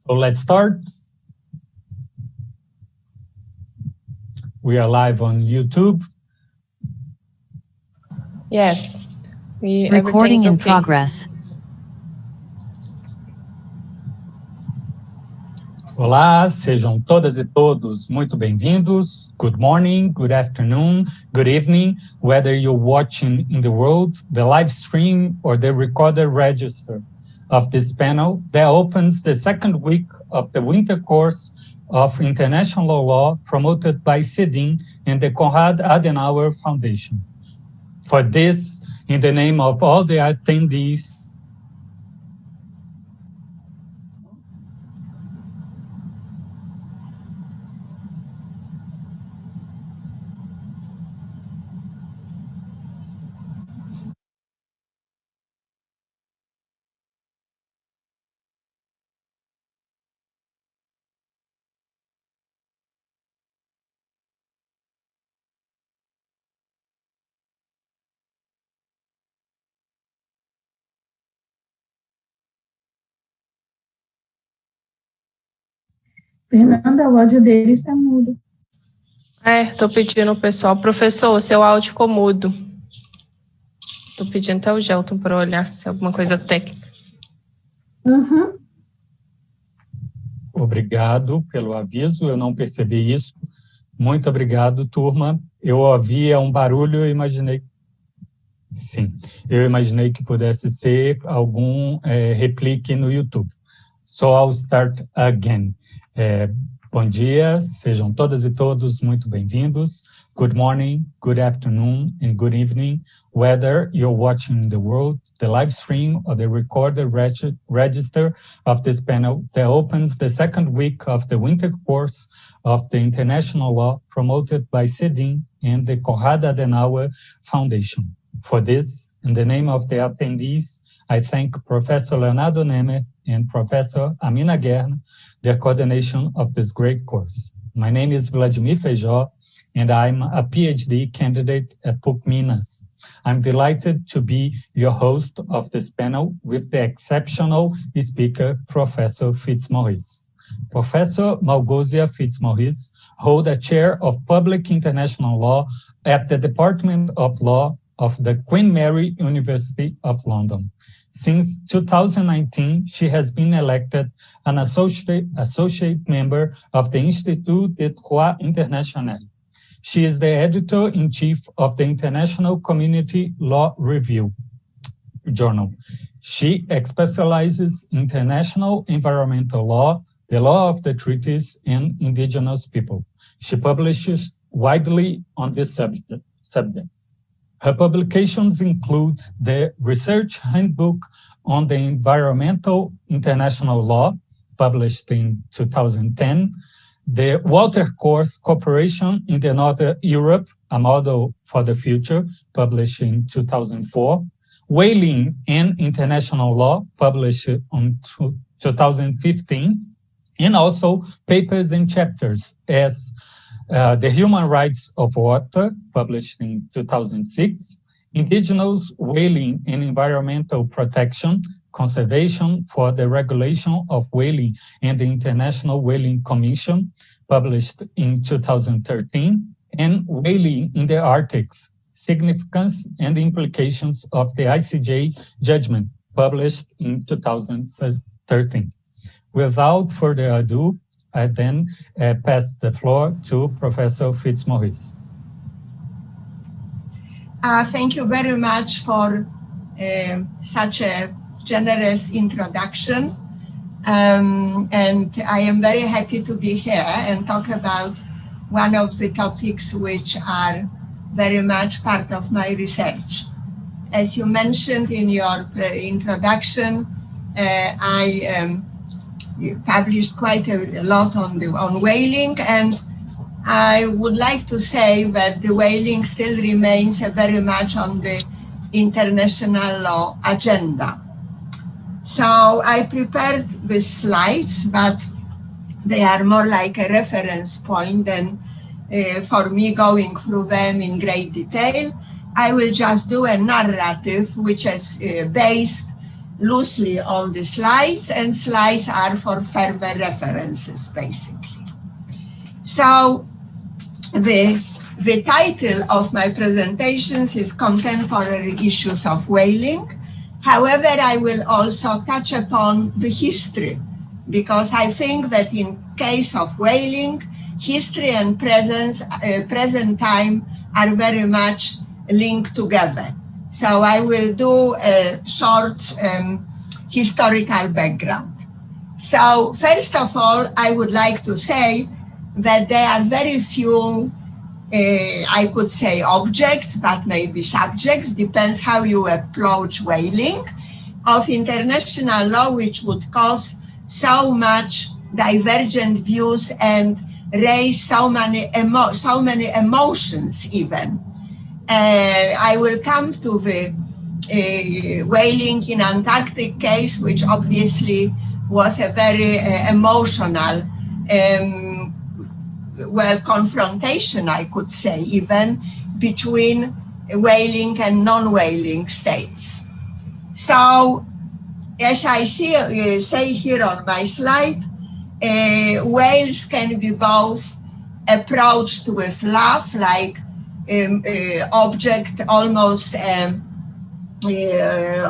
So let's start. We are live on YouTube. Yes. Recording in progress. Olá, sejam todas e todos muito bem-vindos. Good morning, good afternoon, good evening, whether you're watching in the world, the live stream or the recorded register of this panel that opens the second week of the winter course of International Law promoted by CEDIM and the Konrad Adenauer Foundation. For this, in the name of all the attendees, Fernanda, o áudio dele está mudo. Tô pedindo ao pessoal. Professor, seu áudio ficou mudo. Tô pedindo até o Gelton para olhar se é alguma coisa técnica. Uhum. Obrigado pelo aviso, eu não percebi isso. Muito obrigado, turma. Eu ouvia um barulho e imaginei... Sim, eu imaginei que pudesse ser algum replique no YouTube. So I'll start again. Bom dia, sejam todas e todos muito bem-vindos. Good morning, good afternoon, and good evening, whether you're watching the world, the live stream, or the recorded register of this panel that opens the second week of the winter course of the International Law promoted by CEDIM and the Konrad Adenauer Foundation. For this, in the name of the attendees, I thank Professor Leonardo Nemer and Professor Amina Guerra, their coordination of this great course. My name is Vladimir Feijó, and I'm a PhD candidate at PUC Minas. I'm delighted to be your host of this panel with the exceptional speaker, Professor Fitzmaurice. Professor Malgosia Fitzmaurice holds a chair of public international law at the Department of Law of the Queen Mary University of London. Since 2019, she has been elected an associate member of the Institut de Droit International. She is the editor-in-chief of the International Community Law Review journal. She specializes in international environmental law, the law of the treaties, and indigenous people. She publishes widely on these subjects. Her publications include the Research Handbook on the Environmental International Law, published in 2010, the Walter Course Cooperation in the Northern Europe, a Model for the Future, published in 2004, Whaling and International Law, published in 2015, and also Papers and Chapters as The Human Rights of Water, published in 2006, Indigenous Whaling and Environmental Protection, Conservation for the Regulation of Whaling and the International Whaling Commission, published in 2013, and Whaling in the Arctic, Significance and Implications of the ICJ Judgment, published in 2013. Without further ado, I then pass the floor to Professor Fitzmaurice. Thank you very much for such a generous introduction. And I am very happy to be here and talk about one of the topics which are very much part of my research. As you mentioned in your introduction, I published quite a lot on whaling, and I would like to say that the whaling still remains very much on the international law agenda. So I prepared these slides, but they are more like a reference point than for me going through them in great detail. I will just do a narrative which is based loosely on the slides, and slides are for further references, basically. So the title of my presentations is Contemporary Issues of Whaling. However, I will also touch upon the history, because I think that in case of whaling, history and present time are very much linked together. So I will do a short historical background. So first of all, I would like to say that there are very few, I could say objects, but maybe subjects, depends how you approach whaling, of international law which would cause so much divergent views and raise so many emotions even. I will come to the whaling in Antarctic case, which obviously was a very emotional confrontation, I could say, even between whaling and non-whaling states. So, as I say here on my slide, whales can be both approached with love, like object, almost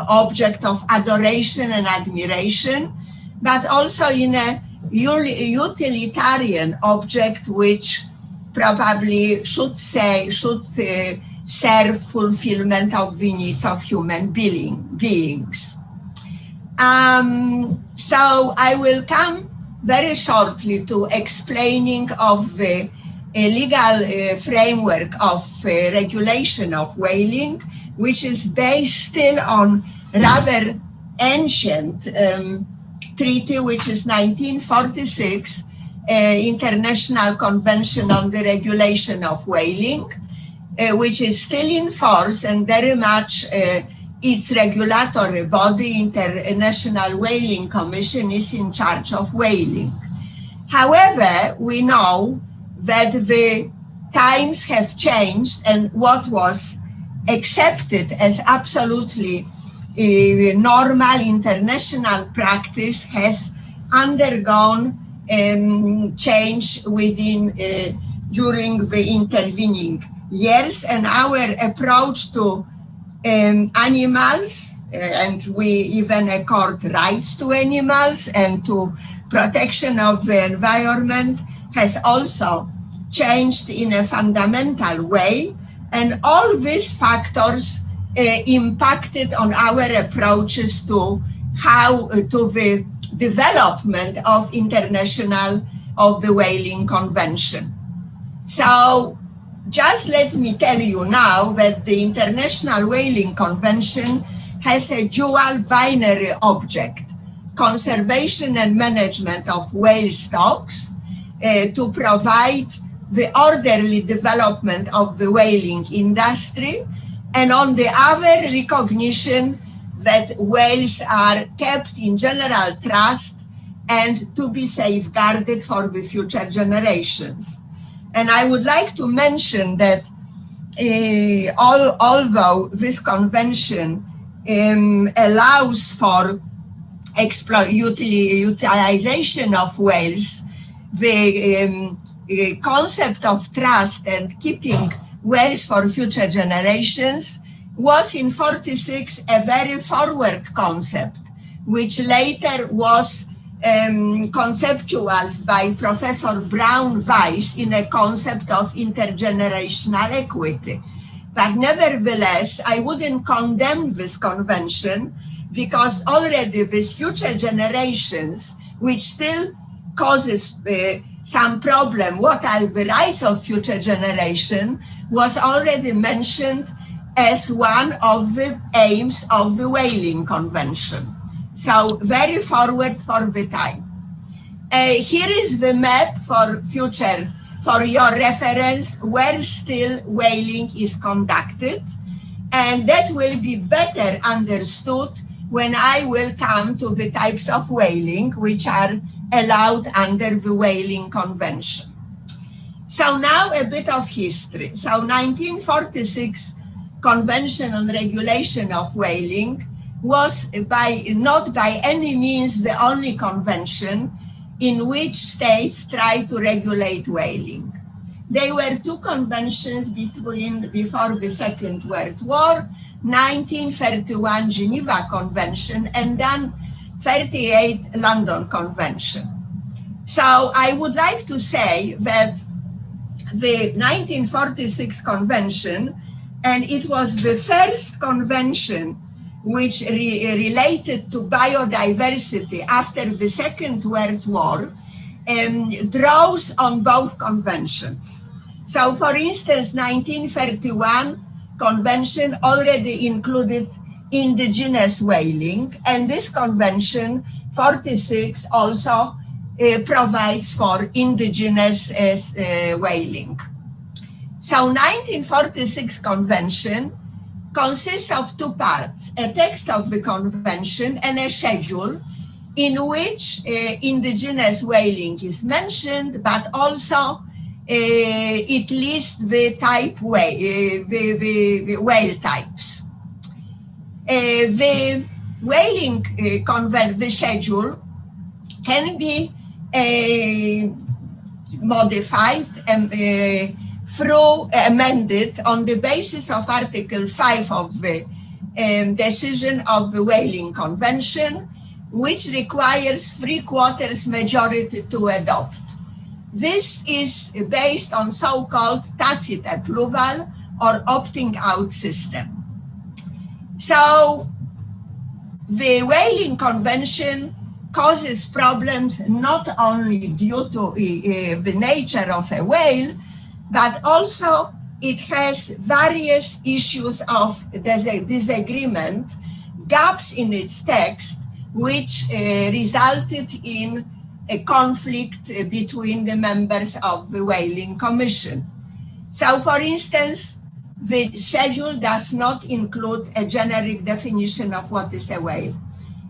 object of adoration and admiration, but also in a utilitarian object, which probably should serve fulfillment of the needs of human beings. So I will come very shortly to explaining of the legal framework of regulation of whaling, which is based still on rather ancient treaty, which is 1946 International Convention on the Regulation of Whaling, which is still in force, and very much its regulatory body, International Whaling Commission, is in charge of whaling. However, we know that the times have changed, and what was accepted as absolutely normal international practice has undergone change during the intervening years, and our approach to animals, and we even accord rights to animals and to protection of the environment, has also changed in a fundamental way, and all these factors impacted on our approaches to the development of the Whaling Convention. So just let me tell you now that the International Whaling Convention has a dual binary object: conservation and management of whale stocks, to provide the orderly development of the whaling industry, and on the other, recognition that whales are kept in general trust and to be safeguarded for the future generations. And I would like to mention that although this convention allows for utilization of whales, the concept of trust and keeping whales for future generations was in 1946 a very forward concept, which later was conceptualized by Professor Brown Weiss in a concept of intergenerational equity. But nevertheless, I wouldn't condemn this convention, because already these future generations, which still causes some problem, what are the rights of future generation, was already mentioned as one of the aims of the Whaling Convention. So very forward for the time. Here is the map for future, for your reference, where still whaling is conducted, and that will be better understood when I will come to the types of whaling which are allowed under the Whaling Convention. So now a bit of history. So 1946 Convention on Regulation of Whaling was not by any means the only convention in which states tried to regulate whaling. There were two conventions before the Second World War, 1931 Geneva Convention and then 38 London Convention. So I would like to say that the 1946 Convention, and it was the first convention which related to biodiversity after the Second World War, draws on both conventions. So for instance, 1931 Convention already included indigenous whaling, and this convention, 46, also provides for indigenous whaling. So 1946 Convention consists of two parts, a text of the convention and a schedule in which indigenous whaling is mentioned, but also it lists the type the whale types. The whaling the schedule can be modified through amended on the basis of Article 5 of the decision of the Whaling Convention, which requires 3/4 majority to adopt. This is based on so-called tacit approval or opting out system. So the Whaling Convention causes problems not only due to the nature of a whale, but also it has various issues of disagreement, gaps in its text, which resulted in a conflict between the members of the Whaling Commission. So, for instance, the schedule does not include a generic definition of what is a whale.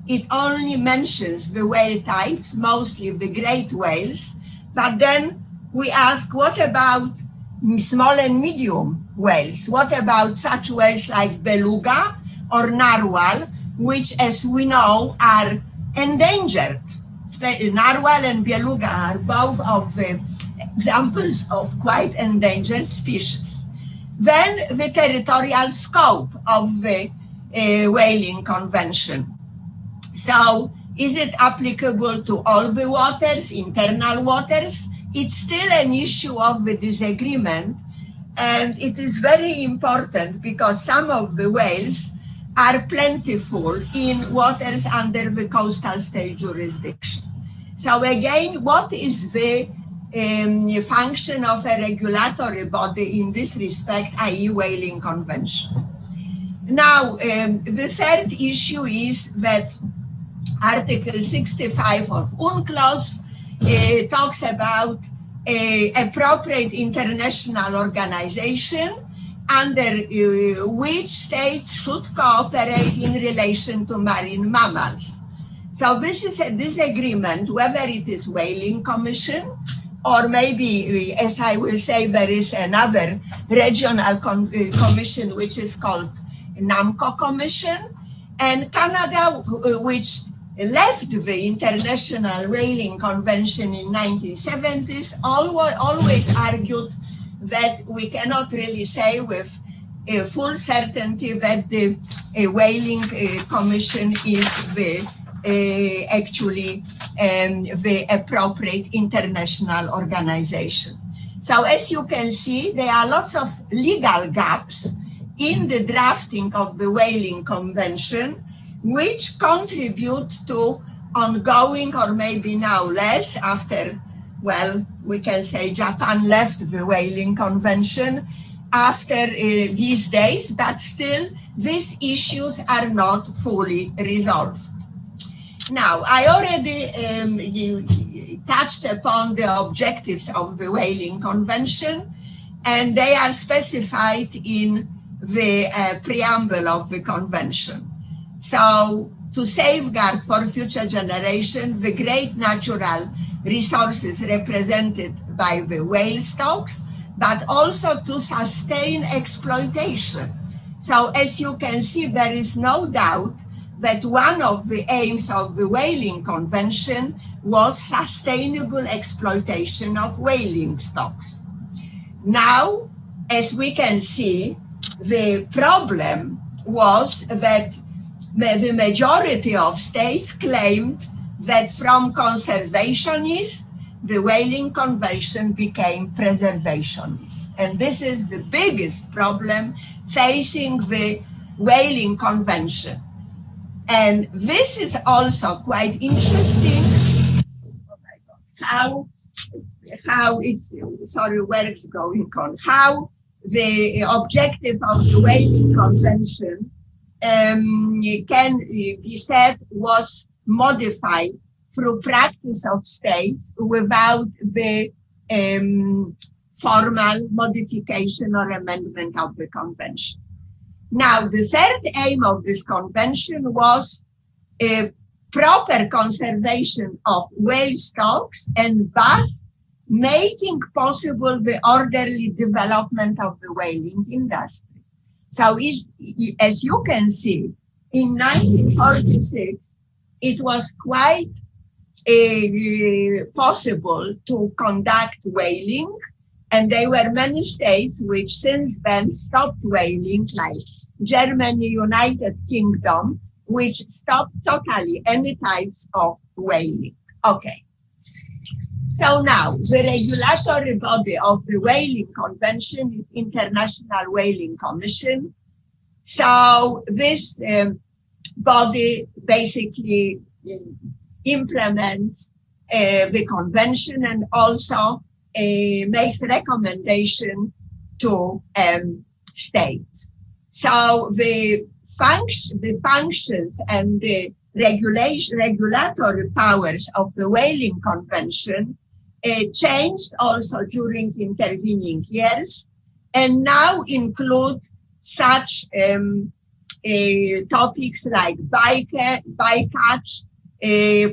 It only mentions the whale types, mostly the great whales, but then we ask, what about small and medium whales? What about such whales like beluga or narwhal, which, as we know, are endangered? Narwhal and beluga are both of the examples of quite endangered species. Then the territorial scope of the Whaling Convention. So is it applicable to all the waters, internal waters? It's still an issue of the disagreement, and it is very important because some of the whales are plentiful in waters under the coastal state jurisdiction. So again, what is the function of a regulatory body in this respect, i.e. Whaling Convention? Now, the third issue is that Article 65 of UNCLOS talks about appropriate international organization under which states should cooperate in relation to marine mammals. So this is a disagreement whether it is Whaling Commission or maybe, as I will say, there is another regional commission which is called NAMCO Commission, and Canada, which left the International Whaling Convention in 1970s, always argued that we cannot really say with full certainty that the Whaling Commission is actually the appropriate international organization. So as you can see, there are lots of legal gaps in the drafting of the Whaling Convention, which contribute to ongoing, or maybe now less after, well, we can say Japan left the Whaling Convention after these days, but still these issues are not fully resolved. Now, I already touched upon the objectives of the Whaling Convention, and they are specified in the preamble of the convention. So, to safeguard for future generations the great natural resources represented by the whale stocks, but also to sustain exploitation. So, as you can see, there is no doubt that one of the aims of the Whaling Convention was sustainable exploitation of whaling stocks. Now, as we can see, the problem was that the majority of states claimed that from conservationist, the Whaling Convention became preservationist. And this is the biggest problem facing the Whaling Convention. And this is also quite interesting how it's, sorry, where it's going on, how the objective of the Whaling Convention can be said was modified through practice of states without the formal modification or amendment of the convention. Now, the third aim of this convention was a proper conservation of whale stocks and thus making possible the orderly development of the whaling industry. So as you can see, in 1946, it was quite possible to conduct whaling, and there were many states which since then stopped whaling, like Germany, United Kingdom, which stopped totally any types of whaling. Okay. So now, the regulatory body of the Whaling Convention is International Whaling Commission. So this body basically implements the convention and also makes recommendation to states. So the functions and the regulatory powers of the Whaling Convention changed also during intervening years, and now include such topics like bycatch,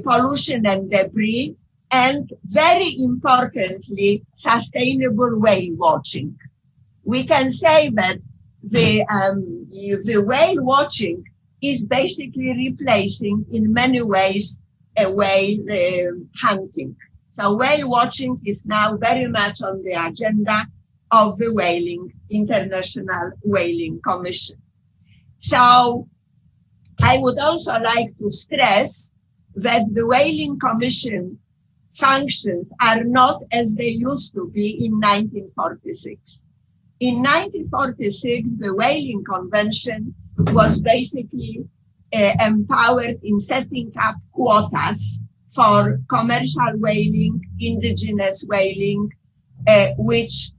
pollution and debris, and very importantly, sustainable whale watching. We can say that the whale watching is basically replacing in many ways a whale hunting. So whale watching is now very much on the agenda of the International Whaling Commission. So I would also like to stress that the Whaling Commission functions are not as they used to be in 1946. In 1946, the Whaling Convention was basically empowered in setting up quotas for commercial whaling, indigenous whaling, which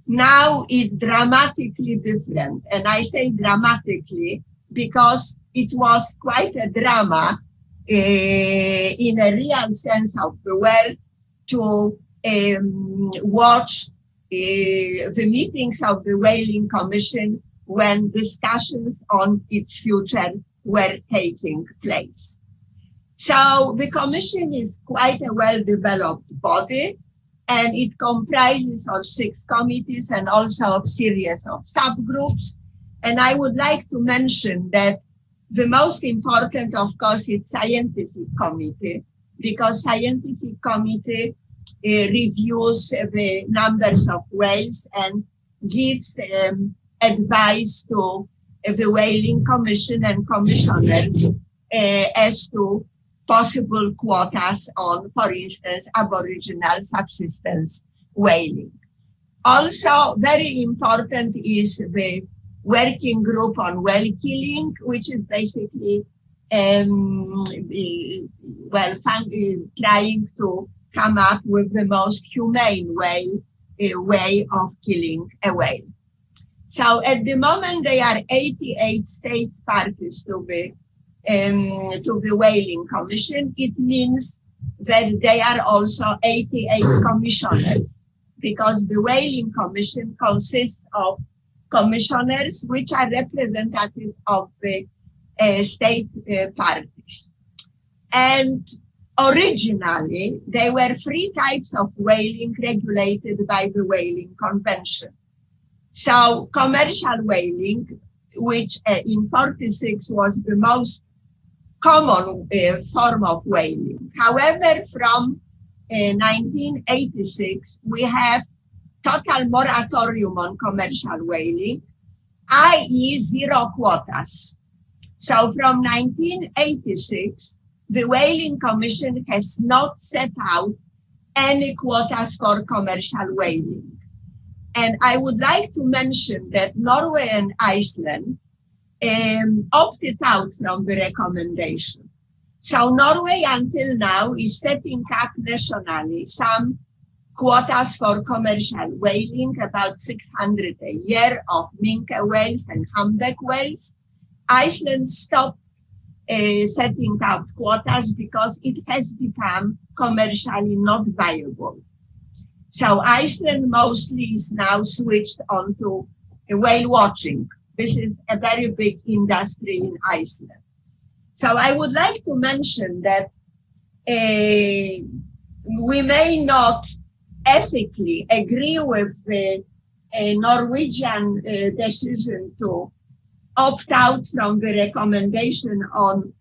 now is dramatically different. And I say dramatically because it was quite a drama in a real sense of the word to watch the meetings of the Whaling Commission when discussions on its future were taking place. So the Commission is quite a well-developed body, and it comprises of 6 committees and also of series of subgroups. And I would like to mention that the most important, of course, is scientific committee, because scientific committee reviews the numbers of whales and gives advice to the Whaling Commission and commissioners as to possible quotas on, for instance, Aboriginal subsistence whaling. Also, very important is the working group on whale killing, which is basically trying to come up with the most humane way of killing a whale. So at the moment, there are 88 states parties to the Whaling Commission. It means that there are also 88 commissioners, because the Whaling Commission consists of commissioners which are representatives of the state parties. And originally, there were 3 types of whaling regulated by the Whaling Convention. So commercial whaling, which in 46 was the most common form of whaling. However, from 1986, we have total moratorium on commercial whaling, i.e. zero quotas. So from 1986, the Whaling Commission has not set out any quotas for commercial whaling. And I would like to mention that Norway and Iceland opted out from the recommendation. So Norway until now is setting up nationally some quotas for commercial whaling, about 600 a year of minke whales and humpback whales. Iceland stopped setting out quotas because it has become commercially not viable. So Iceland mostly is now switched onto whale watching. This is a very big industry in Iceland. So I would like to mention that we may not ethically agree with the Norwegian decision to opt out from the recommendation on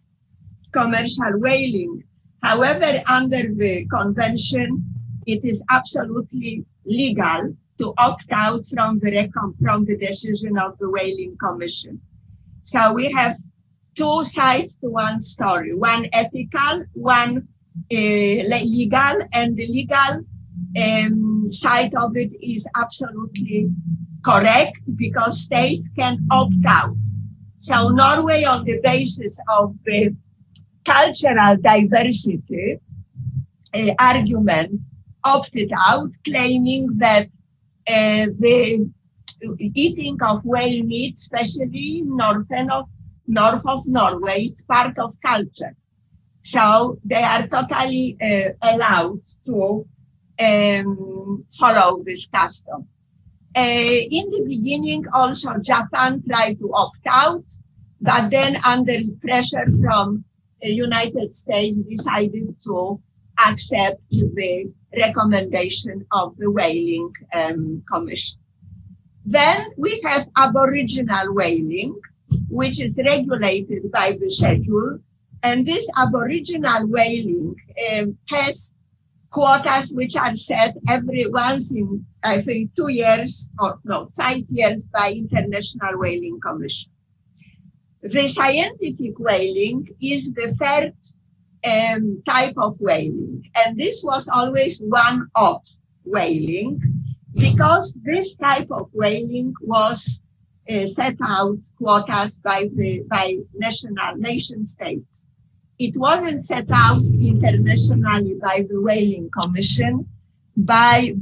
commercial whaling. However, under the convention, it is absolutely legal to opt out from the decision of the Whaling Commission. So we have two sides to one story, one ethical, one legal, and the legal side of it is absolutely correct because states can opt out. So Norway, on the basis of the cultural diversity argument, opted out, claiming that the eating of whale meat, especially north of Norway, is part of culture. So they are totally allowed to follow this custom. In the beginning, also Japan tried to opt out, but then under pressure from the United States decided to accept the recommendation of the Whaling Commission. Then we have Aboriginal whaling, which is regulated by the schedule. And this Aboriginal whaling has quotas which are set every once in, I think, 2 years or no, 5 years by International Whaling Commission. The scientific whaling is the third type of whaling. And this was always one-off whaling because this type of whaling was set out quotas by nation states. It wasn't set out internationally by the Whaling Commission, but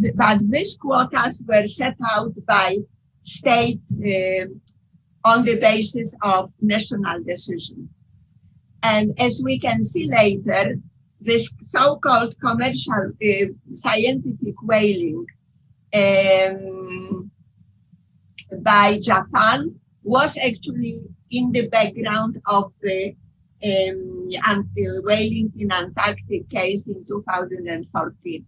these quotas were set out by states on the basis of national decision. And as we can see later, this so-called commercial scientific whaling by Japan was actually in the background of the whaling in Antarctic case in 2014.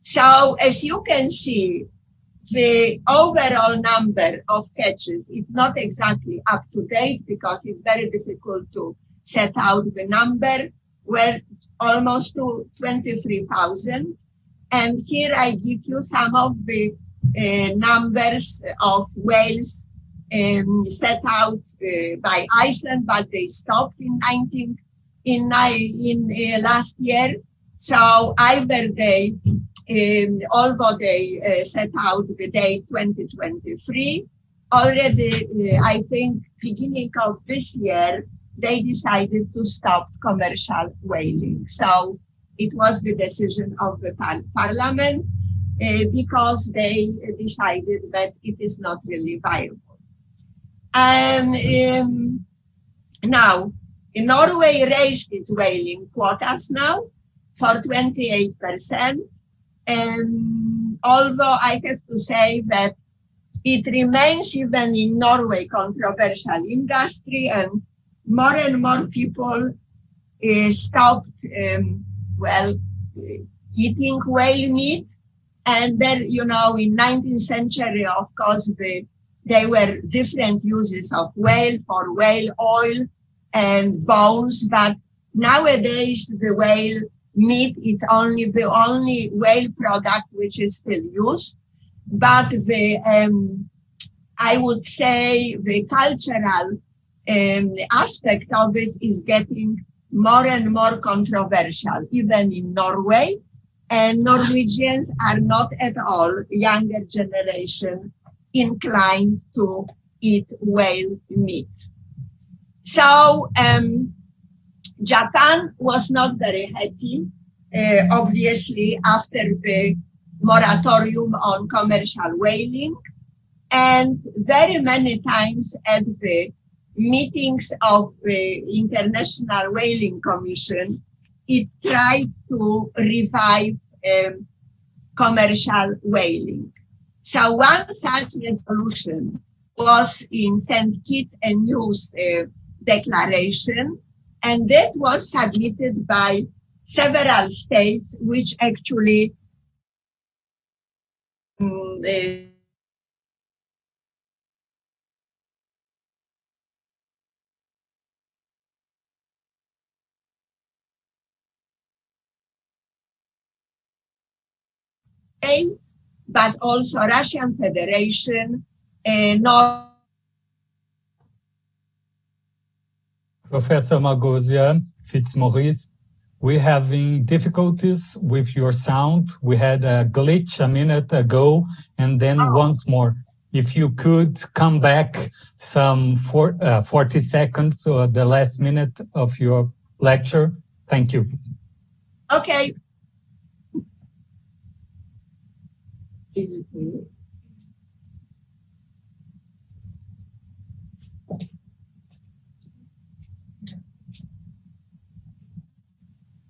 So as you can see, the overall number of catches is not exactly up to date because it's very difficult to set out the number. We're almost to 23,000. And here I give you some of the numbers of whales set out by Iceland, but they stopped in last year. So either they, although they set out the date 2023, already I think beginning of this year, they decided to stop commercial whaling. So it was the decision of the parliament because they decided that it is not really viable. And now, Norway raised its whaling quotas now for 28%. Although I have to say that it remains even in Norway controversial industry, and more people stopped eating whale meat. And then, in 19th century, of course, there were different uses of whale for whale oil and bones, but nowadays the whale meat is the only whale product which is still used. But I would say the cultural aspect of it is getting more and more controversial, even in Norway. And Norwegians are not at all, younger generation, inclined to eat whale meat. So Japan was not very happy, obviously, after the moratorium on commercial whaling. And very many times at the meetings of the International Whaling Commission, it tried to revive commercial whaling. So one such resolution was in St. Kitts and Nevis Declaration, and that was submitted by several states, which actually states, but also Russian Federation, Professor Malgosia Fitzmaurice, we're having difficulties with your sound. We had a glitch a minute ago, and then once more. If you could come back some 40 seconds or the last minute of your lecture. Thank you. Okay.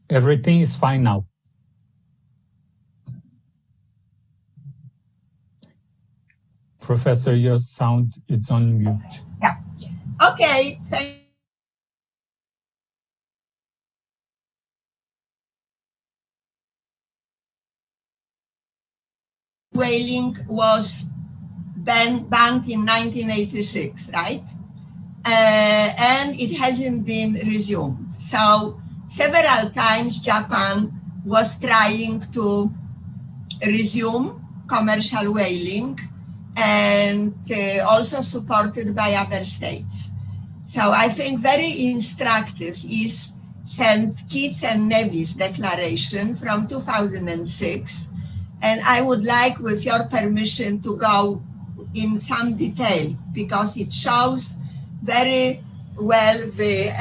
Everything is fine now. Professor, your sound is on mute. Yeah. Okay. Whaling was banned in 1986, right? And it hasn't been resumed. So several times Japan was trying to resume commercial whaling, and also supported by other states. So I think very instructive is St. Kitts and Nevis Declaration from 2006. And I would like, with your permission, to go in some detail, because it shows very well the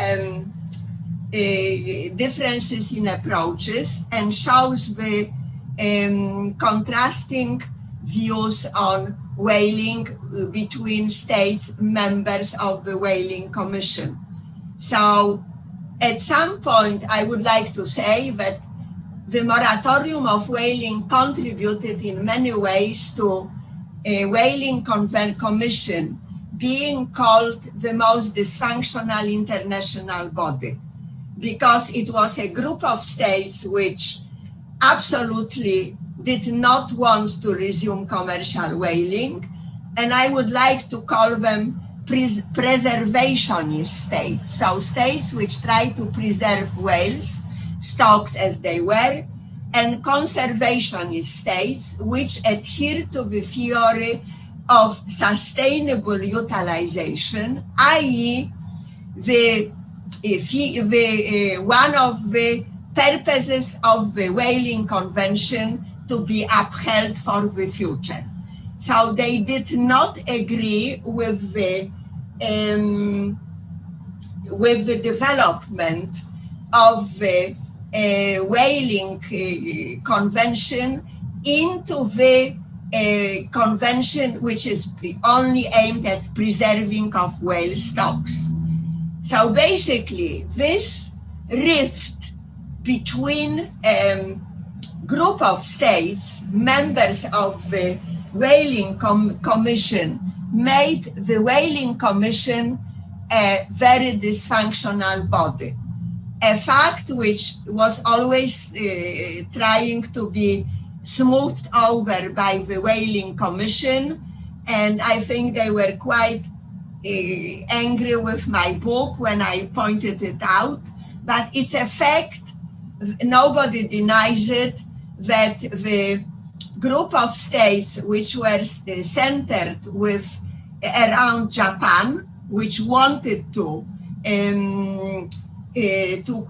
differences in approaches and shows the contrasting views on whaling between states members of the Whaling Commission. So at some point, I would like to say that the moratorium of whaling contributed in many ways to a Whaling Commission being called the most dysfunctional international body, because it was a group of states which absolutely did not want to resume commercial whaling, and I would like to call them preservationist states. So states which try to preserve whales stocks as they were, and conservationist states which adhere to the theory of sustainable utilization, i.e. one of the purposes of the Whaling Convention to be upheld for the future. So they did not agree with the development of the Whaling Convention into the convention which is only aimed at preserving of whale stocks. So basically, this rift between group of states, members of the Whaling Commission, made the Whaling Commission a very dysfunctional body. A fact which was always trying to be smoothed over by the Whaling Commission, and I think they were quite angry with my book when I pointed it out, but it's a fact, nobody denies it, that the group of states which were centered around Japan, which wanted to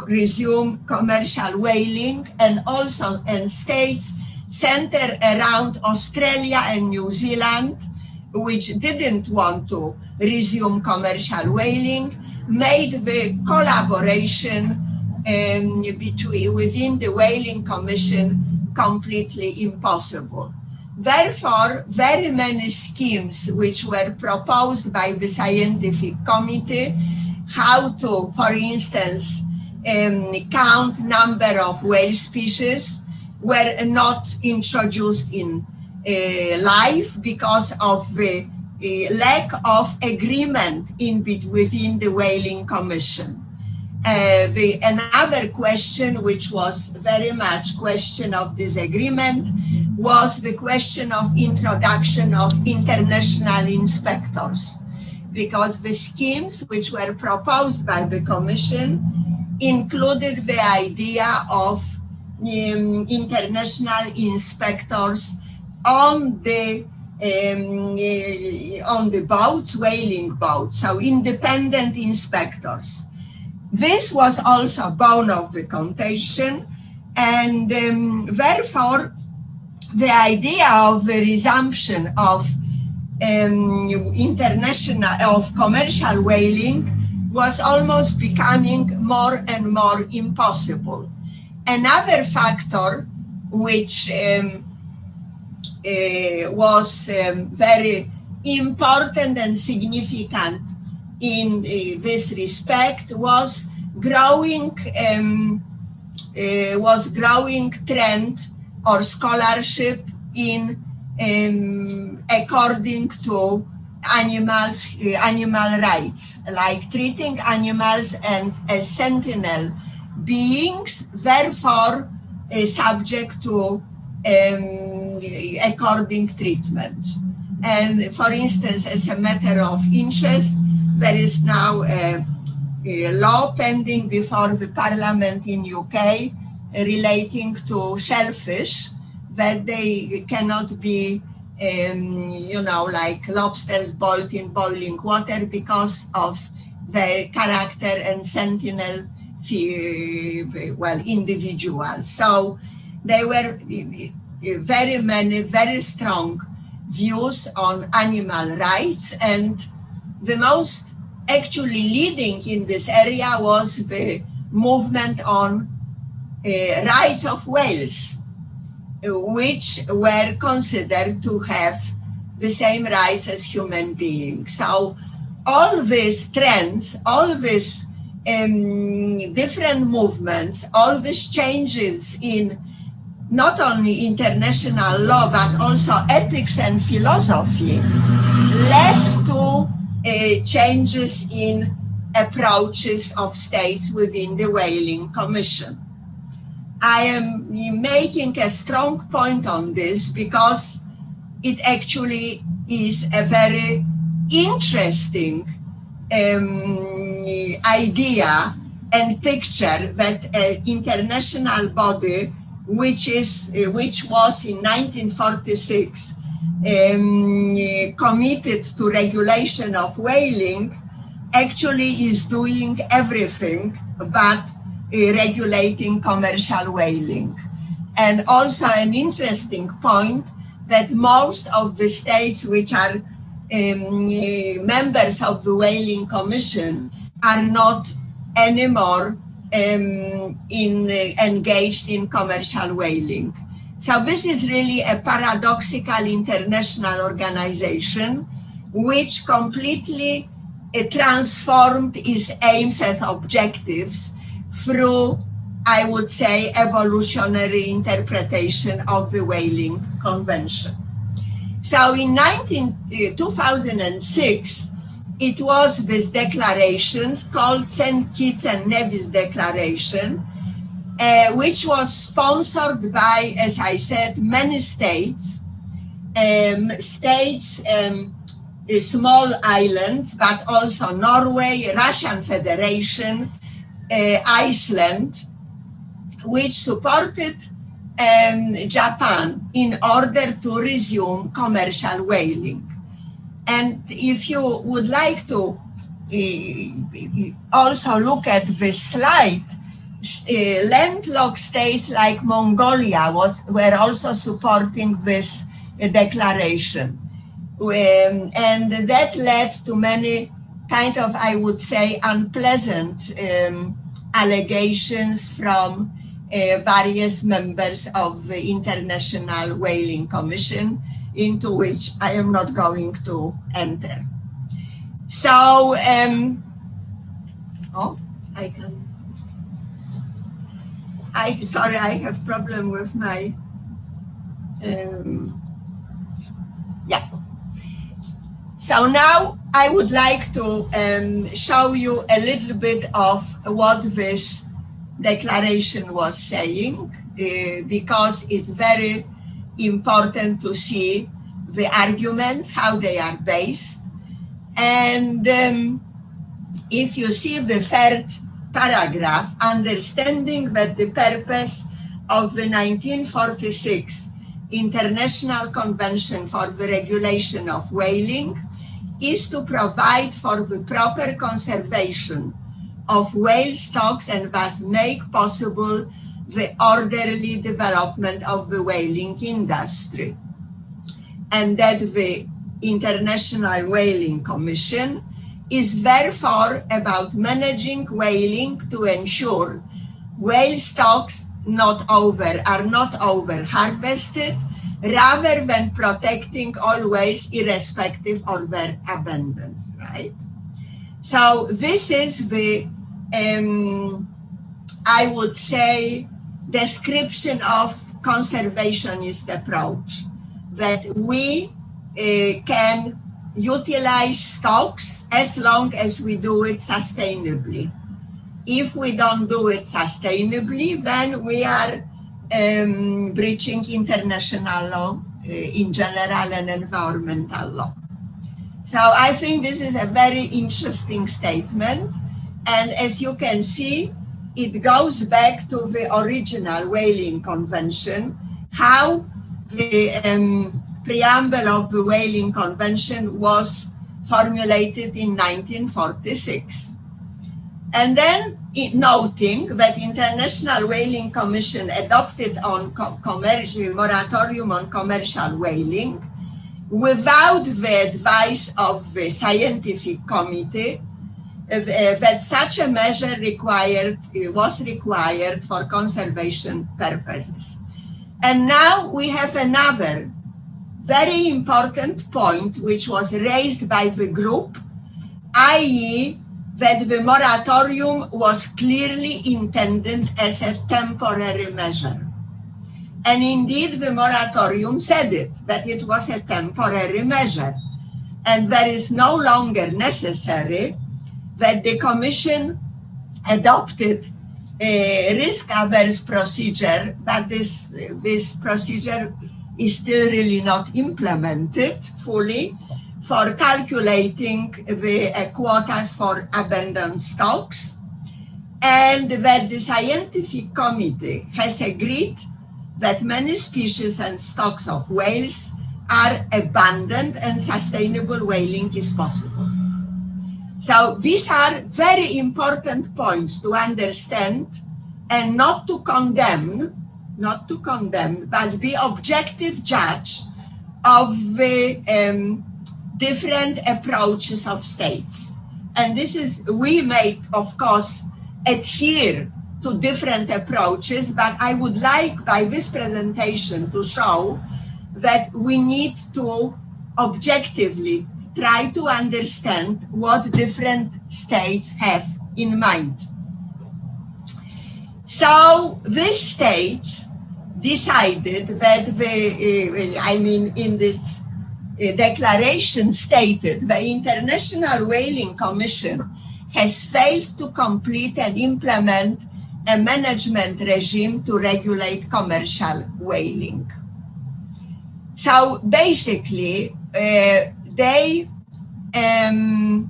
resume commercial whaling, and states centered around Australia and New Zealand, which didn't want to resume commercial whaling, made the collaboration within the Whaling Commission completely impossible. Therefore, very many schemes which were proposed by the scientific committee, how to, for instance, count number of whale species, were not introduced in life because of the lack of agreement within the Whaling Commission. Another question, which was very much question of disagreement, was the question of introduction of international inspectors, because the schemes which were proposed by the Commission included the idea of international inspectors on the boats, whaling boats, so independent inspectors. This was also bone of the contention, and therefore the idea of the resumption of commercial whaling was almost becoming more and more impossible. Another factor which was very important and significant in this respect was growing trend or scholarship in according to animal rights, like treating animals and as sentinel beings, therefore subject to according treatment. And for instance, as a matter of interest, there is now a law pending before the Parliament in UK relating to shellfish, that they cannot be, like lobsters boiled in boiling water because of their character and sentinel, individuals. So there were very many, very strong views on animal rights, and the most actually leading in this area was the movement on rights of whales, which were considered to have the same rights as human beings. So all these trends, all these different movements, all these changes in not only international law, but also ethics and philosophy, led to changes in approaches of states within the Whaling Commission. I am making a strong point on this because it actually is a very interesting idea and picture that an international body, which was in 1946 committed to regulation of whaling, actually is doing everything but regulating commercial whaling. And also an interesting point that most of the states which are members of the Whaling Commission are not anymore engaged in commercial whaling. So this is really a paradoxical international organization which completely transformed its aims and objectives through, I would say, evolutionary interpretation of the Whaling Convention. So in 2006, it was this declaration called St. Kitts and Nevis Declaration, which was sponsored by, as I said, many states small islands, but also Norway, Russian Federation, Iceland, which supported Japan in order to resume commercial whaling. And if you would like to also look at this slide, landlocked states like Mongolia were also supporting this declaration. And that led to many kind of, I would say, unpleasant allegations from various members of the International Whaling Commission, into which I am not going to enter. So, sorry, I have problem with my, yeah. So now I would like to show you a little bit of what this declaration was saying, because it's very important to see the arguments, how they are based. And if you see the third paragraph, understanding that the purpose of the 1946 International Convention for the Regulation of Whaling is to provide for the proper conservation of whale stocks and thus make possible the orderly development of the whaling industry. And that the International Whaling Commission is therefore about managing whaling to ensure whale stocks are not over harvested, rather than protecting all whales irrespective of their abundance, right? So this is the, I would say, description of conservationist approach, that we can utilize stocks as long as we do it sustainably. If we don't do it sustainably, then we are breaching international law in general and environmental law. So I think this is a very interesting statement. And as you can see, it goes back to the original Whaling Convention, how the preamble of the Whaling Convention was formulated in 1946. And then noting that International Whaling Commission adopted on moratorium on commercial whaling without the advice of the scientific committee, that such a measure was required for conservation purposes. And now we have another very important point which was raised by the group, i.e. that the moratorium was clearly intended as a temporary measure. And indeed the moratorium said it, that it was a temporary measure. And there is no longer necessary that the Commission adopted a risk-averse procedure, but this procedure is still really not implemented fully for calculating the quotas for abundant stocks, and that the scientific committee has agreed that many species and stocks of whales are abundant and sustainable whaling is possible. So these are very important points to understand and not to condemn, but be objective judge of the different approaches of states. And this is, we may, of course, adhere to different approaches, but I would like by this presentation to show that we need to objectively try to understand what different states have in mind. So these states decided that in this declaration stated the International Whaling Commission has failed to complete and implement a management regime to regulate commercial whaling. So basically, they the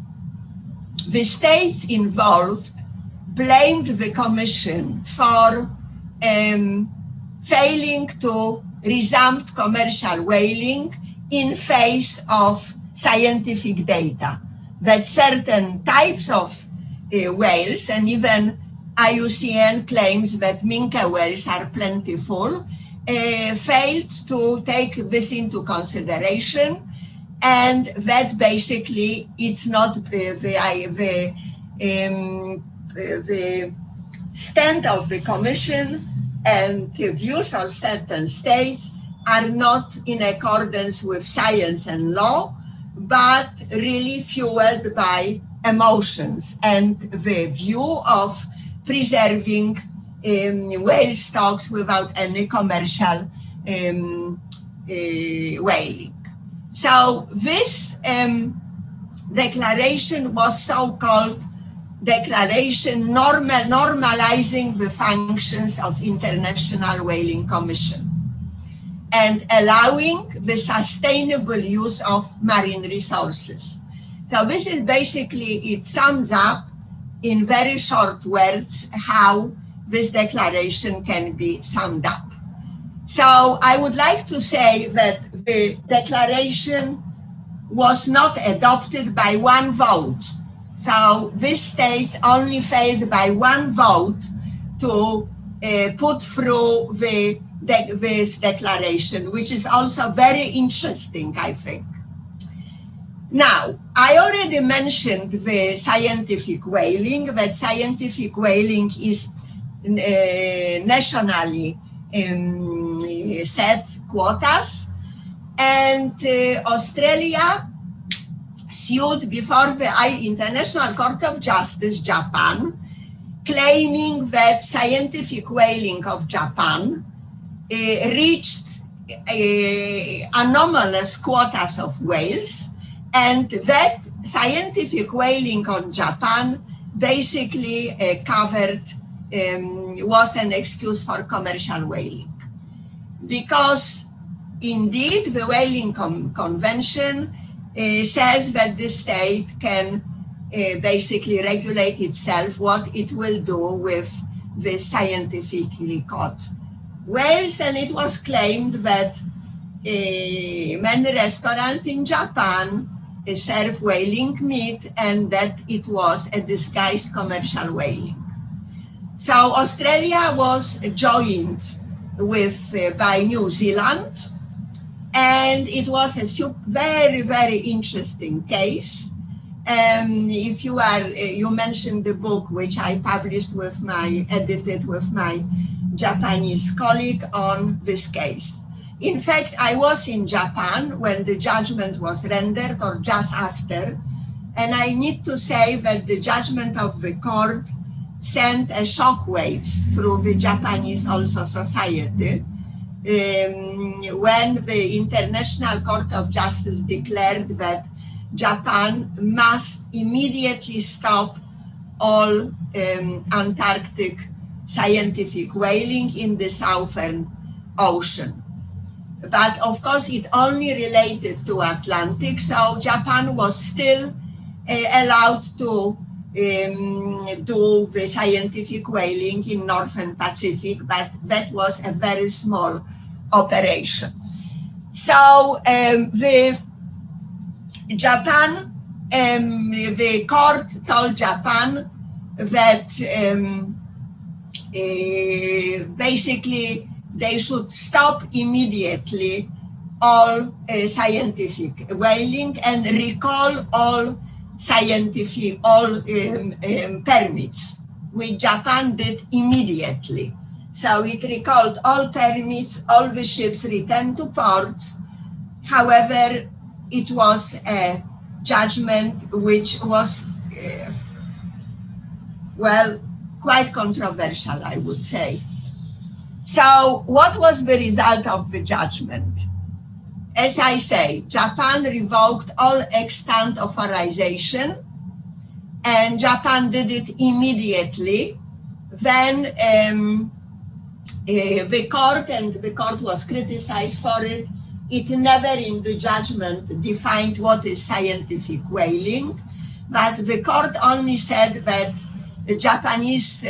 states involved blamed the Commission for failing to resume commercial whaling in face of scientific data, that certain types of whales, and even IUCN claims that minke whales are plentiful, failed to take this into consideration, and that basically it's not the stand of the Commission and the views of certain states are not in accordance with science and law, but really fueled by emotions and the view of preserving whale stocks without any commercial whaling. So this declaration was so-called declaration normalizing the functions of International Whaling Commission and allowing the sustainable use of marine resources. So this is basically, it sums up in very short words how this declaration can be summed up. So I would like to say that the declaration was not adopted by one vote. So this states only failed by one vote to put through this declaration, which is also very interesting, I think. Now, I already mentioned the scientific whaling, that scientific whaling is nationally set quotas, and Australia sued before the International Court of Justice, Japan, claiming that scientific whaling of Japan reached anomalous quotas of whales, and that scientific whaling on Japan basically covered, was an excuse for commercial whaling. Because indeed the Whaling Convention says that the state can basically regulate itself what it will do with the scientifically caught whales, and it was claimed that many restaurants in Japan serve whaling meat and that it was a disguised commercial whaling. So Australia was joined with by New Zealand, and it was a very, very interesting case. If you you mentioned the book which I published edited with my Japanese colleague on this case. In fact, I was in Japan when the judgment was rendered, or just after, and I need to say that the judgment of the court sent a shockwaves through the Japanese also society when the International Court of Justice declared that Japan must immediately stop all Antarctic scientific whaling in the Southern Ocean. But of course, it only related to Atlantic, so Japan was still allowed to do the scientific whaling in Northern Pacific, but that was a very small operation. So the court told Japan that basically they should stop immediately all scientific whaling and recall all permits, which Japan did immediately. So it recalled all permits, all the ships returned to ports. However, it was a judgment which was, quite controversial, I would say. So what was the result of the judgment? As I say, Japan revoked all extant authorization, and Japan did it immediately. Then the court was criticized for it, it never in the judgment defined what is scientific whaling, but the court only said that the Japanese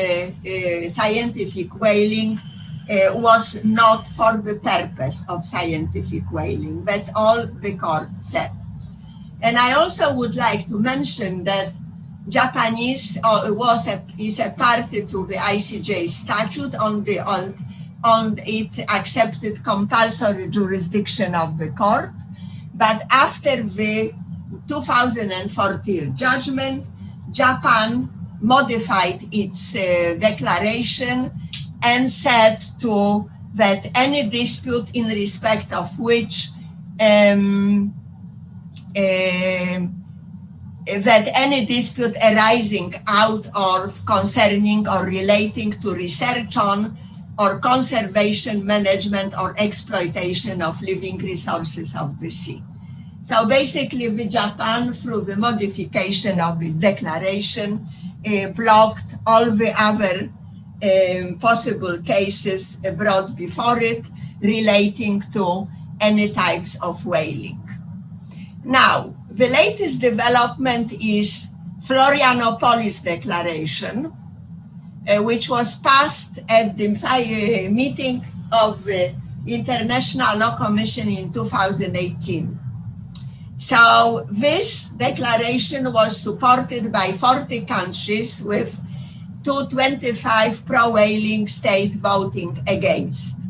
scientific whaling was not for the purpose of scientific whaling. That's all the court said. And I also would like to mention that Japanese is a party to the ICJ statute on it accepted compulsory jurisdiction of the court. But after the 2014 judgment, Japan modified its declaration and said that any dispute in respect of which that any dispute arising out of, concerning or relating to research on or conservation, management or exploitation of living resources of the sea. So basically the Japan, through the modification of the declaration, blocked all the other possible cases brought before it relating to any types of whaling. Now, the latest development is Florianopolis Declaration, which was passed at the meeting of the International Law Commission in 2018. So this declaration was supported by 40 countries with 225 pro-whaling states voting against.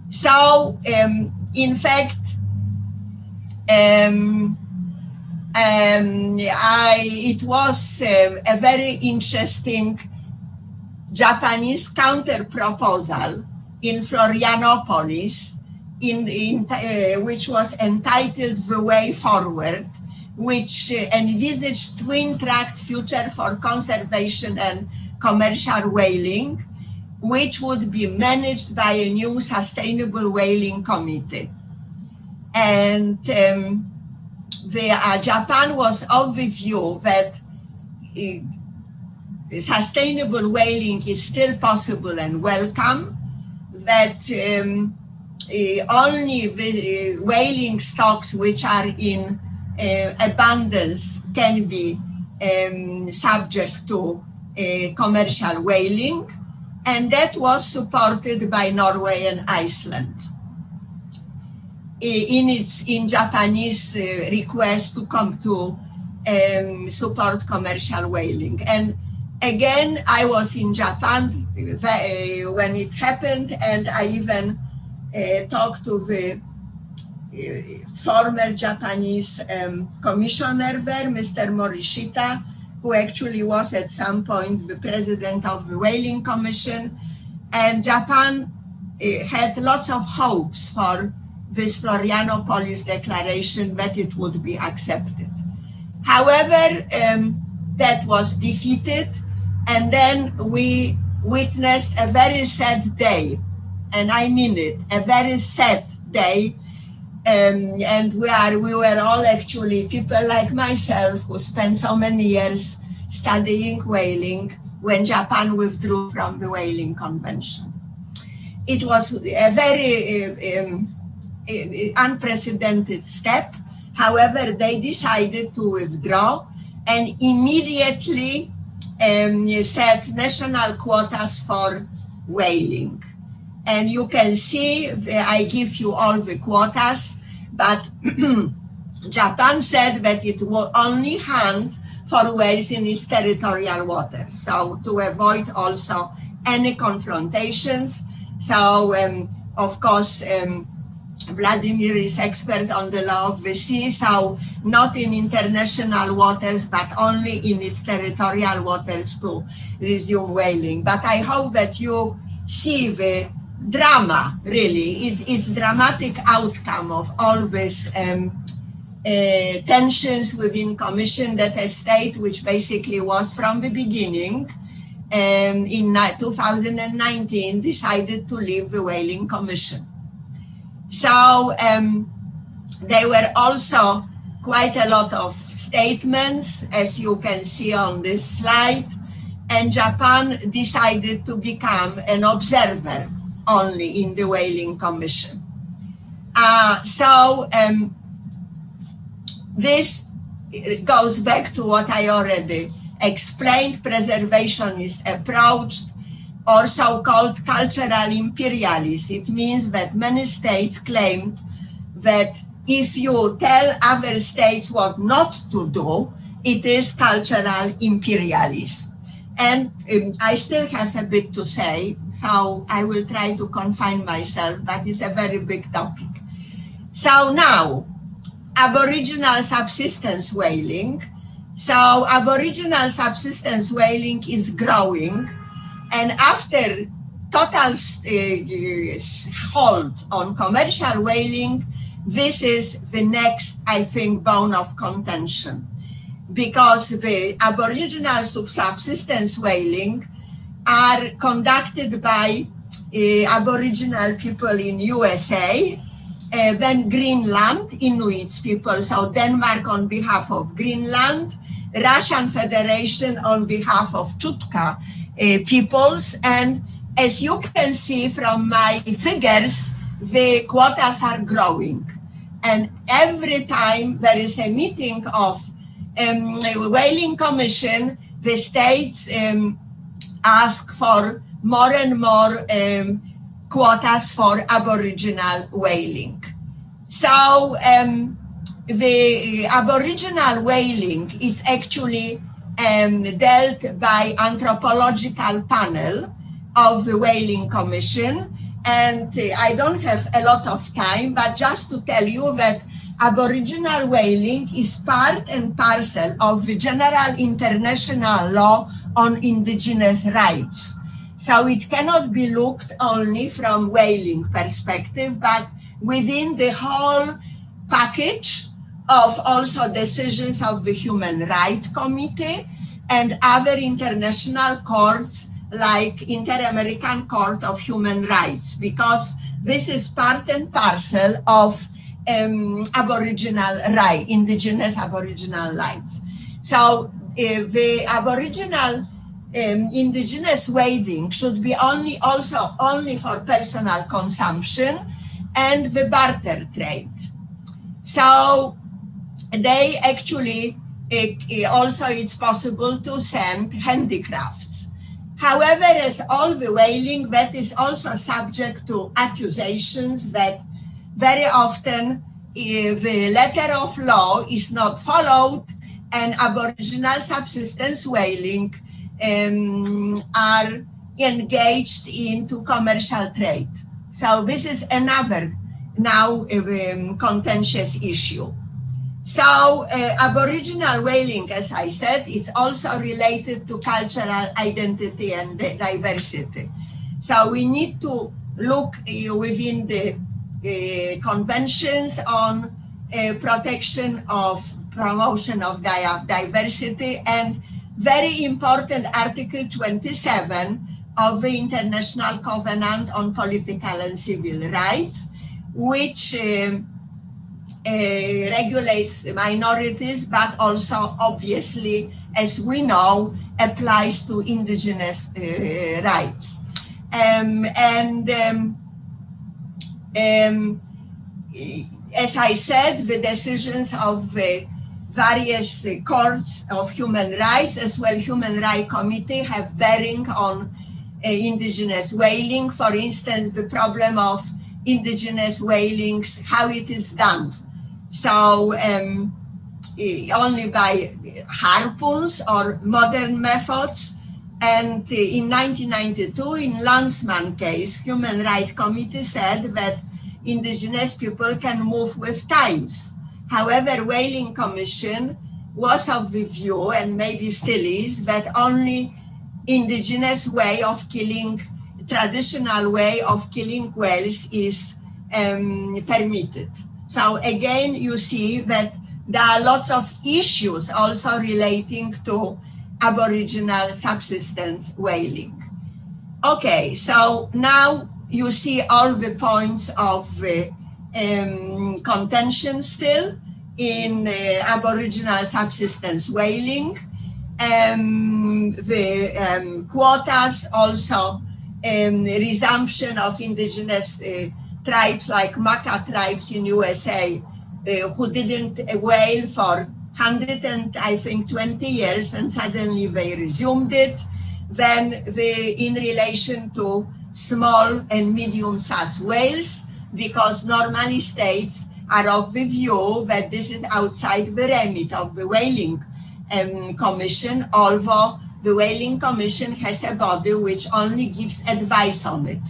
So, in fact, it was a very interesting Japanese counter-proposal in Florianopolis, which was entitled The Way Forward, which envisaged twin-track future for conservation and commercial whaling, which would be managed by a new sustainable whaling committee. And Japan was of the view that sustainable whaling is still possible and welcome, that only the whaling stocks which are in abundance can be subject to commercial whaling, and that was supported by Norway and Iceland in Japanese request to come to support commercial whaling. And again, I was in Japan when it happened, and I even talked to the former Japanese commissioner there, Mr. Morishita, who actually was at some point the president of the Whaling Commission. And Japan had lots of hopes for this Florianopolis Declaration that it would be accepted. However, that was defeated, and then we witnessed a very sad day, and I mean it, a very sad day. And we were all actually people like myself who spent so many years studying whaling when Japan withdrew from the Whaling Convention. It was a very unprecedented step. However, they decided to withdraw and immediately set national quotas for whaling. And you can see, I give you all the quotas, but Japan said that it will only hunt for whales in its territorial waters. So to avoid also any confrontations. So of course, Vladimir is expert on the law of the sea, so not in international waters, but only in its territorial waters to resume whaling. But I hope that you see the drama, really, it's dramatic outcome of all this tensions within Commission, that a state which basically was from the beginning in 2019 decided to leave the Whaling Commission. So there were also quite a lot of statements, as you can see on this slide, and Japan decided to become an observer only in the Whaling Commission. This goes back to what I already explained, preservationist approach, or so-called cultural imperialism. It means that many states claimed that if you tell other states what not to do, it is cultural imperialism. And I still have a bit to say, so I will try to confine myself, but it's a very big topic. So now, Aboriginal subsistence whaling. So Aboriginal subsistence whaling is growing, and after total hold on commercial whaling, this is the next, I think, bone of contention, because the Aboriginal subsistence whaling are conducted by Aboriginal people in USA, then Greenland, Inuits people, so Denmark on behalf of Greenland, Russian Federation on behalf of Chutka peoples, and as you can see from my figures, the quotas are growing. And every time there is a meeting of Whaling Commission, the states ask for more and more quotas for Aboriginal whaling. So the Aboriginal whaling is actually dealt by anthropological panel of the Whaling Commission. And I don't have a lot of time, but just to tell you that Aboriginal whaling is part and parcel of the general international law on indigenous rights. So it cannot be looked only from whaling perspective, but within the whole package of also decisions of the Human Rights Committee and other international courts like Inter-American Court of Human Rights, because this is part and parcel of Aboriginal right, indigenous Aboriginal rights. So the Aboriginal indigenous whaling should be only for personal consumption and the barter trade. So they actually also it's possible to send handicrafts. However, as all the whaling, that is also subject to accusations that very often the letter of law is not followed, and Aboriginal subsistence whaling are engaged into commercial trade. So this is another now contentious issue. So Aboriginal whaling, as I said, it's also related to cultural identity and diversity. So we need to look within the conventions on protection of promotion of diversity, and very important Article 27 of the International Covenant on Political and Civil Rights, which regulates minorities, but also obviously, as we know, applies to indigenous rights. As I said, the decisions of the various courts of human rights, as well Human Rights Committee, have bearing on indigenous whaling. For instance, the problem of indigenous whalings, how it is done. So only by harpoons or modern methods. And in 1992, in Landsman case, Human Rights Committee said that indigenous people can move with times. However, Whaling Commission was of the view, and maybe still is, that only indigenous way of killing, traditional way of killing whales is permitted. So again, you see that there are lots of issues also relating to Aboriginal subsistence whaling. Okay, so now you see all the points of contention still in Aboriginal subsistence whaling. The quotas, also resumption of indigenous tribes like Maka tribes in USA who didn't whale for 120 years, and suddenly they resumed it. Then in relation to small and medium-sized whales, because normally states are of the view that this is outside the remit of the Whaling Commission, although the Whaling Commission has a body which only gives advice on it.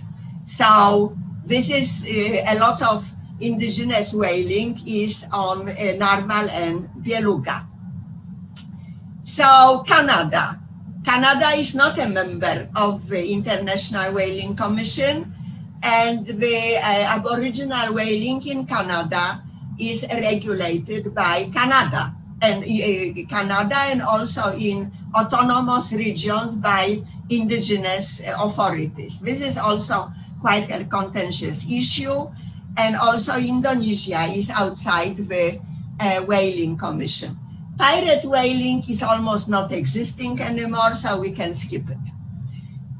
So this is a lot of indigenous whaling is on narwhal and beluga. So Canada is not a member of the International Whaling Commission, and the Aboriginal whaling in Canada is regulated by Canada and also in autonomous regions by indigenous authorities. This is also quite a contentious issue, and also Indonesia is outside the Whaling Commission. Pirate whaling is almost not existing anymore, so we can skip it.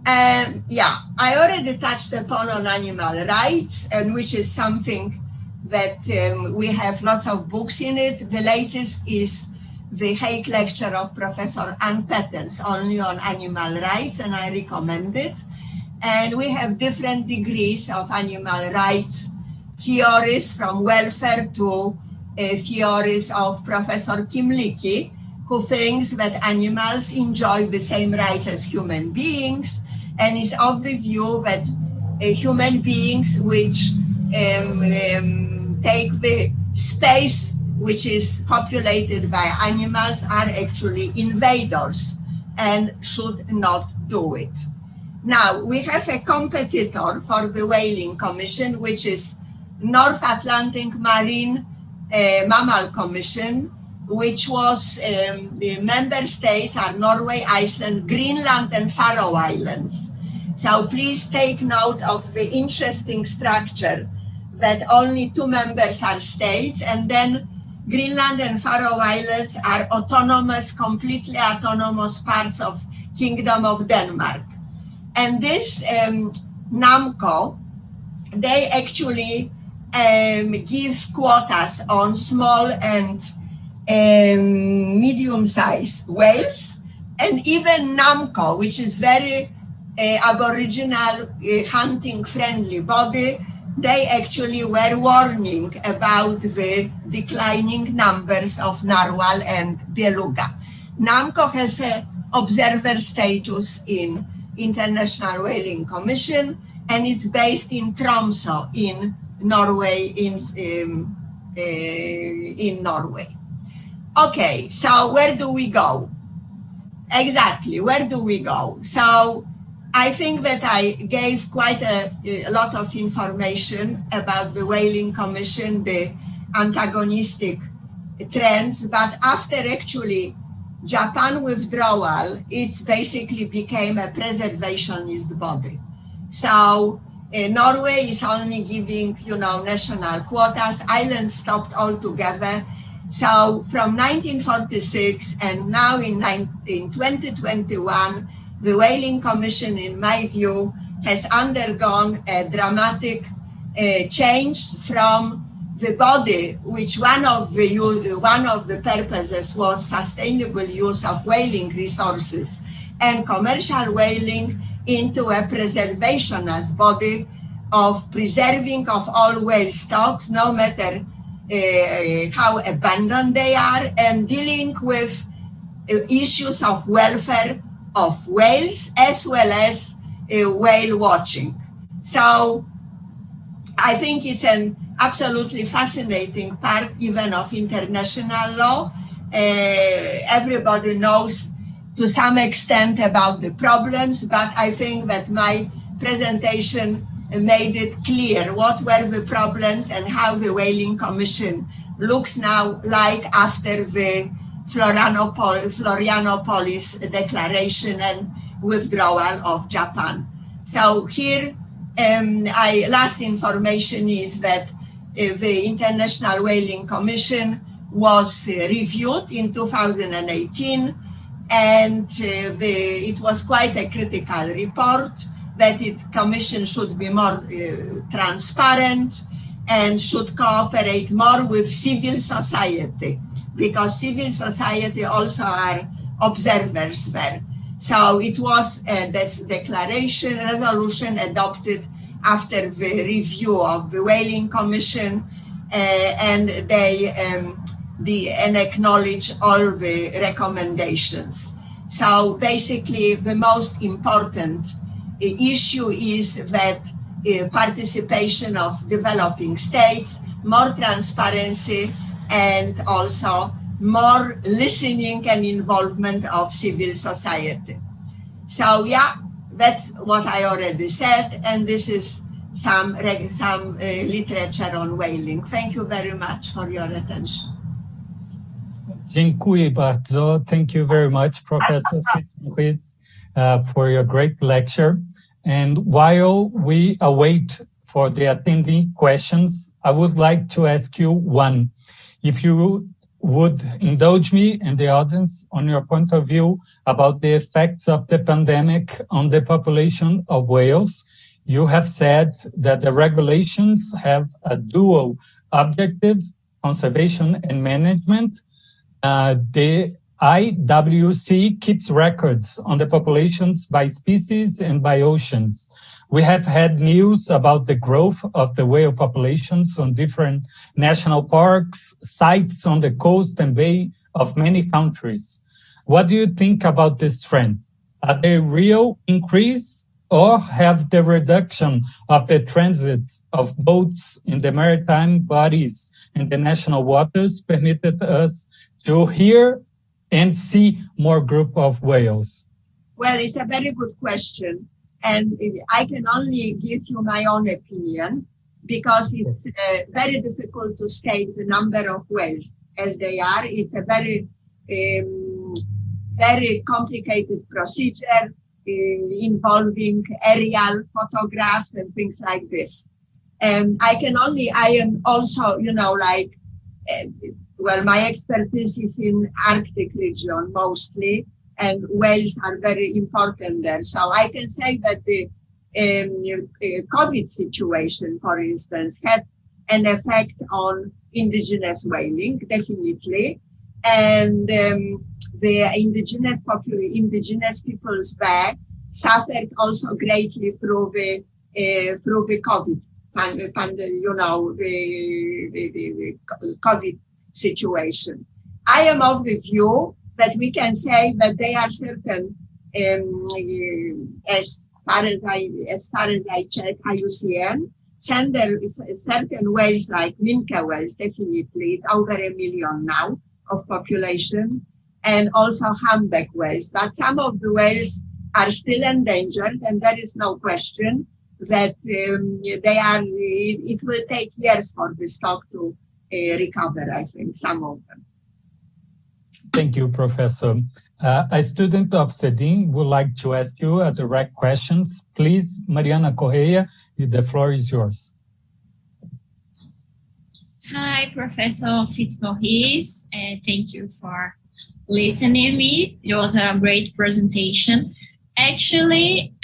I already touched upon on animal rights, and which is something that we have lots of books in it. The latest is the Hague lecture of Professor Ann Peters, only on animal rights, and I recommend it. And we have different degrees of animal rights theories, from welfare to theories of Professor Kim Leakey, who thinks that animals enjoy the same rights as human beings, and is of the view that human beings which take the space which is populated by animals are actually invaders and should not do it. Now, we have a competitor for the Whaling Commission, which is North Atlantic Marine Mammal Commission, which was the member states are Norway, Iceland, Greenland, and Faroe Islands. So please take note of the interesting structure that only 2 members are states, and then Greenland and Faroe Islands are autonomous, completely autonomous parts of Kingdom of Denmark. And this NAMCO, they actually give quotas on small and medium-sized whales, and even NAMCO, which is very Aboriginal hunting-friendly body, they actually were warning about the declining numbers of narwhal and beluga. NAMCO has an observer status in International Whaling Commission, and it's based in Tromsø in Norway, in Norway. Okay, so where do we go? Exactly, where do we go? So I think that I gave quite a lot of information about the Whaling Commission, the antagonistic trends, but after actually Japan withdrawal, it basically became a preservationist body. So Norway is only giving, national quotas. Ireland stopped altogether. So from 1946 and now in 2021, the Whaling Commission, in my view, has undergone a dramatic change from the body, which one of the purposes was sustainable use of whaling resources and commercial whaling, into a preservationist body of preserving of all whale stocks, no matter how abundant they are, and dealing with issues of welfare of whales as well as whale watching. So I think it's an absolutely fascinating part even of international law. Everybody knows to some extent about the problems, but I think that my presentation made it clear what were the problems and how the Whaling Commission looks now like after the Florianopolis Declaration and withdrawal of Japan. So here, last information is that the International Whaling Commission was reviewed in 2018, and it was quite a critical report. that the Commission should be more transparent and should cooperate more with civil society, because civil society also are observers there. So it was this declaration, resolution adopted after the review of the Whaling Commission, and they and acknowledge all the recommendations. So basically, the most important issue is that participation of developing states, more transparency, and also more listening and involvement of civil society. So yeah, that's what I already said, and this is some literature on whaling. Thank you very much for your attention. Dziękuję bardzo. Thank you very much, Professor Fitzmaurice, for your great lecture. And while we await for the attending questions, I would like to ask you one. If you would indulge me and the audience on your point of view about the effects of the pandemic on the population of whales. You have said that the regulations have a dual objective, conservation and management. The IWC keeps records on the populations by species and by oceans. We have had news about the growth of the whale populations on different national parks, sites on the coast and bay of many countries. What do you think about this trend? Are they real increase, or have the reduction of the transit of boats in the maritime bodies in the national waters permitted us to hear and see more group of whales? Well, it's a very good question. And I can only give you my own opinion, because it's very difficult to state the number of whales as they are. It's a very, very complicated procedure involving aerial photographs and things like this. I am also, well, my expertise is in Arctic region mostly, and whales are very important there. So I can say that the COVID situation, for instance, had an effect on indigenous whaling, definitely. And the indigenous peoples there suffered also greatly through the COVID, the COVID situation. I am of the view that we can say that they are certain, as far as I check IUCN, certain whales like minke whales, definitely, it's over 1 million now of population, and also humpback whales. But some of the whales are still endangered, and there is no question that it will take years for the stock to recover, I think, some of them. Thank you, Professor. A student of CEDIM would like to ask you a direct question. Please, Mariana Correa, the floor is yours. Hi, Professor Fitzmaurice. Thank you for listening to me. It was a great presentation. Actually,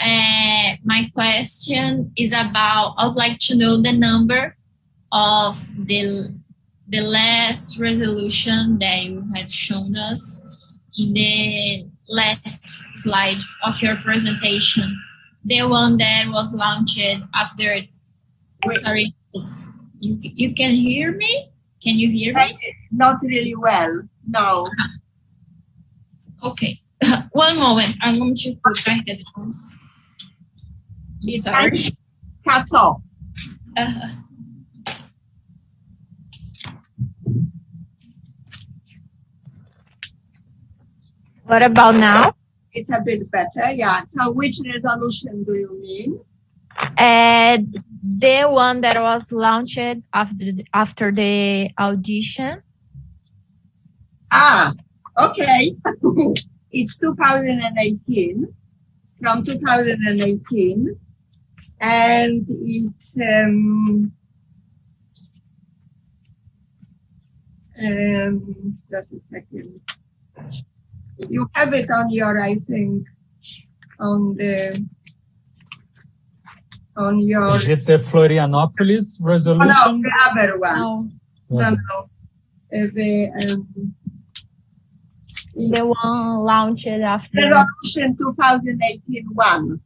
my question is about, I would like to know the number of the last resolution that you have shown us in the last slide of your presentation, the one that was launched after. Sorry, you can hear me? Can you hear me? Not really well, no. Okay, one moment. I'm going to put my headphones. Sorry. Cuts off. What about now? It's a bit better, yeah. So which resolution do you mean? The one that was launched after the audition. Ah, okay. It's 2018, from 2018. And it's just a second. You have it on your, I think, on the on your... Is it the Florianopolis resolution? No, the other one. No. The one launched after. Resolution 2018-1.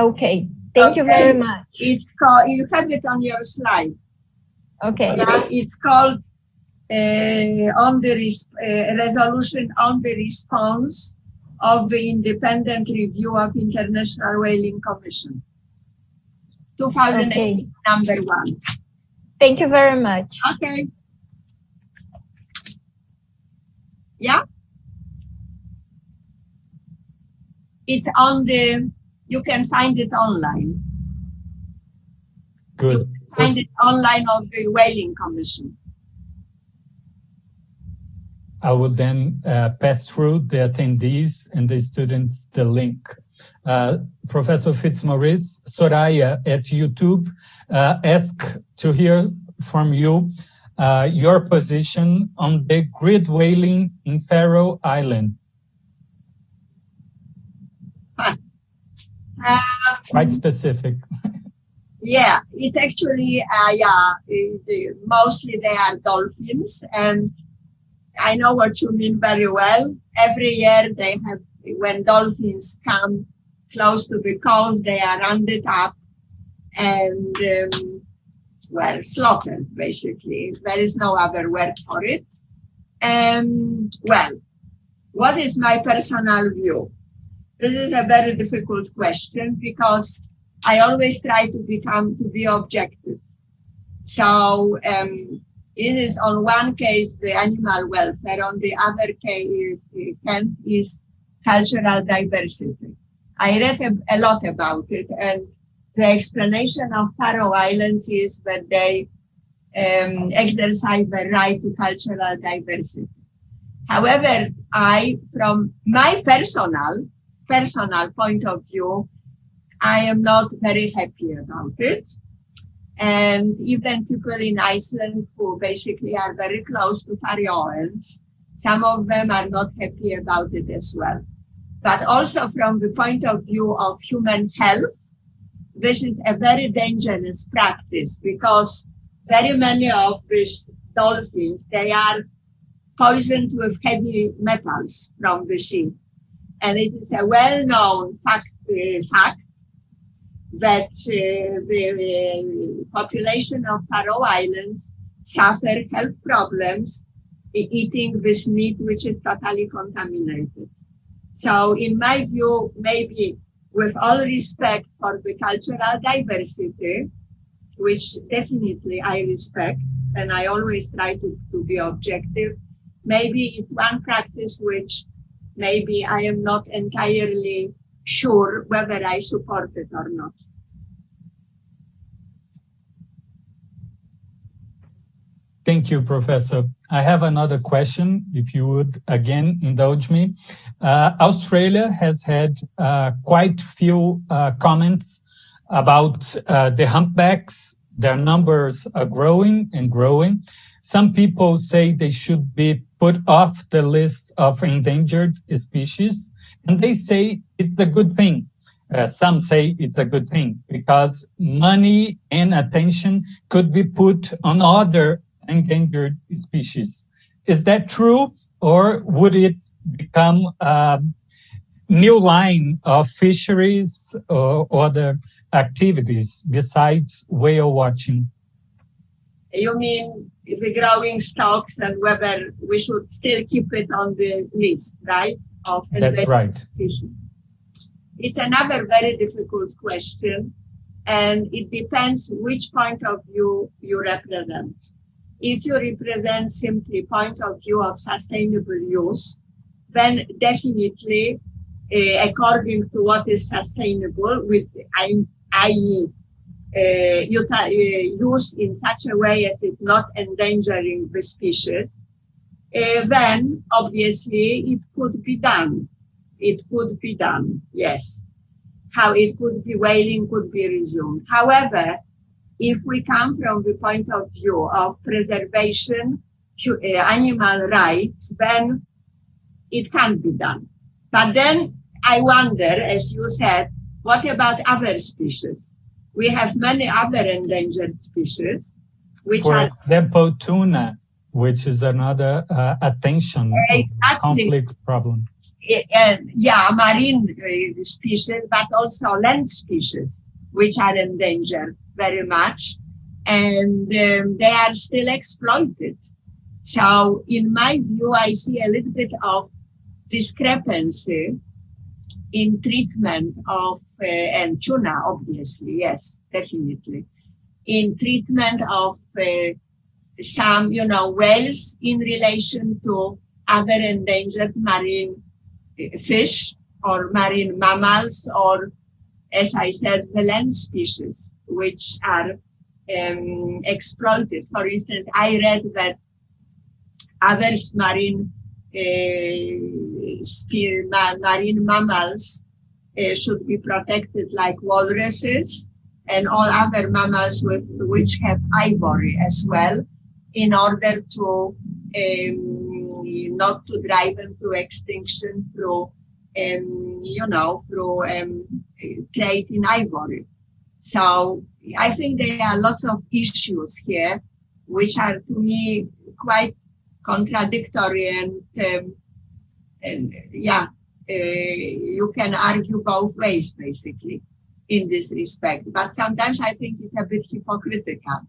Okay. Thank you very much. It's called, you have it on your slide. Okay. Yeah, it's called resolution on the response of the independent review of International Whaling Commission. 2018, number 1. Thank you very much. Okay. Yeah. It's on the, you can find it online. Good. You can find it online on the Whaling Commission. I will then pass through the attendees and the students the link. Professor Fitzmaurice, Soraya at YouTube asked to hear from you your position on the grid whaling in Faroe Island. Quite specific. Yeah, it's actually, mostly they are dolphins, and I know what you mean very well. Every year they have, when dolphins come close to the coast, they are rounded up and, slaughtered, basically. There is no other word for it. What is my personal view? This is a very difficult question because I always try to be objective. So, it is on one case the animal welfare, on the other case is cultural diversity. I read a lot about it, and the explanation of Faroe Islands is that they exercise the right to cultural diversity. However, from my personal point of view, I am not very happy about it. And even people in Iceland who basically are very close to Faroeans, some of them are not happy about it as well. But also from the point of view of human health, this is a very dangerous practice because very many of these dolphins, they are poisoned with heavy metals from the sea. And it is a well-known fact that the population of Faroe Islands suffer health problems eating this meat, which is totally contaminated. So in my view, maybe with all respect for the cultural diversity, which definitely I respect, and I always try to be objective, maybe it's one practice which maybe I am not entirely sure whether I support it or not. Thank you, Professor. I have another question, if you would again indulge me. Australia has had quite few comments about the humpbacks. Their numbers are growing and growing. Some people say they should be put off the list of endangered species, and they say it's a good thing. Some say it's a good thing because money and attention could be put on other endangered species. Is that true, or would it become a new line of fisheries or other activities besides whale watching? You mean the growing stocks and whether we should still keep it on the list, right? That's right. Species. It's another very difficult question, and it depends which point of view you represent. If you represent simply point of view of sustainable use, then definitely, according to what is sustainable, with i.e. Use in such a way as it's not endangering the species, then obviously it could be done. It could be done, yes. How it could be, whaling could be resumed. However, if we come from the point of view of preservation, animal rights, then it can't be done. But then I wonder, as you said, what about other species? we have many other endangered species, which for are... example, tuna, which is another attention conflict problem. Yeah, marine species, but also land species, which are endangered very much, and they are still exploited. So in my view, I see a little bit of discrepancy in treatment of, and tuna, obviously, yes, definitely, in treatment of some, whales in relation to other endangered marine fish or marine mammals, or, as I said, the land species, which are exploited. For instance, I read that other marine mammals should be protected, like walruses and all other mammals which have ivory as well, in order to not to drive them to extinction through, trade in ivory. So I think there are lots of issues here, which are to me quite contradictory, and you can argue both ways, basically, in this respect. But sometimes I think it's a bit hypocritical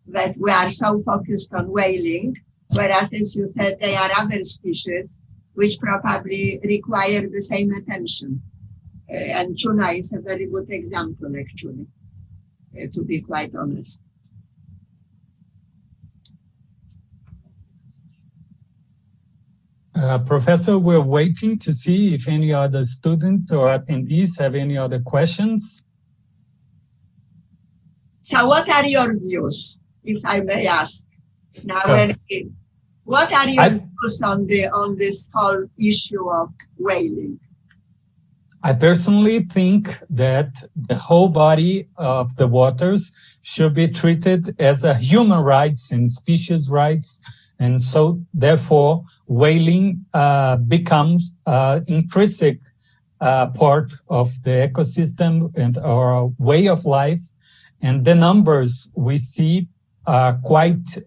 that we are so focused on whaling, whereas, as you said, there are other species which probably require the same attention. And tuna is a very good example, actually, to be quite honest. Professor, we're waiting to see if any other students or attendees have any other questions. So what are your views, if I may ask? Now, what are your views on this whole issue of whaling? I personally think that the whole body of the waters should be treated as a human rights and species rights. And so, therefore, whaling becomes intrinsic part of the ecosystem and our way of life. And the numbers we see are quite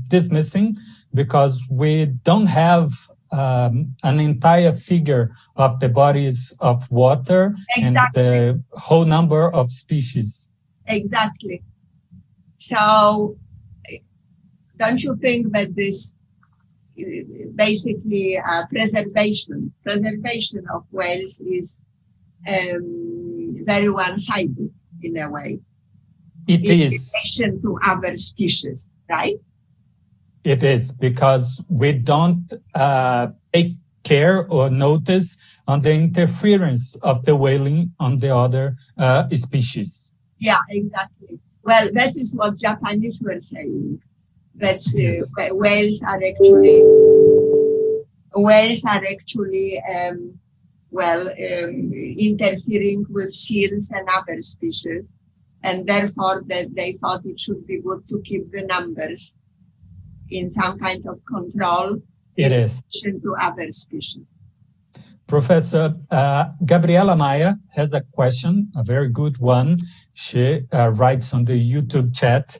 dismissing, because we don't have an entire figure of the bodies of water and the whole number of species. Exactly. So, don't you think that this basically preservation of whales is very one-sided in a way? It in is. relation to other species, right? It is, because we don't take care or notice on the interference of the whaling on the other species. Yeah, exactly. Well, that is what Japanese were saying. That whales are actually interfering with seals and other species, and therefore that they thought it should be good to keep the numbers in some kind of control in relation to other species. Professor Gabriela Maia has a question, a very good one. She writes on the YouTube chat.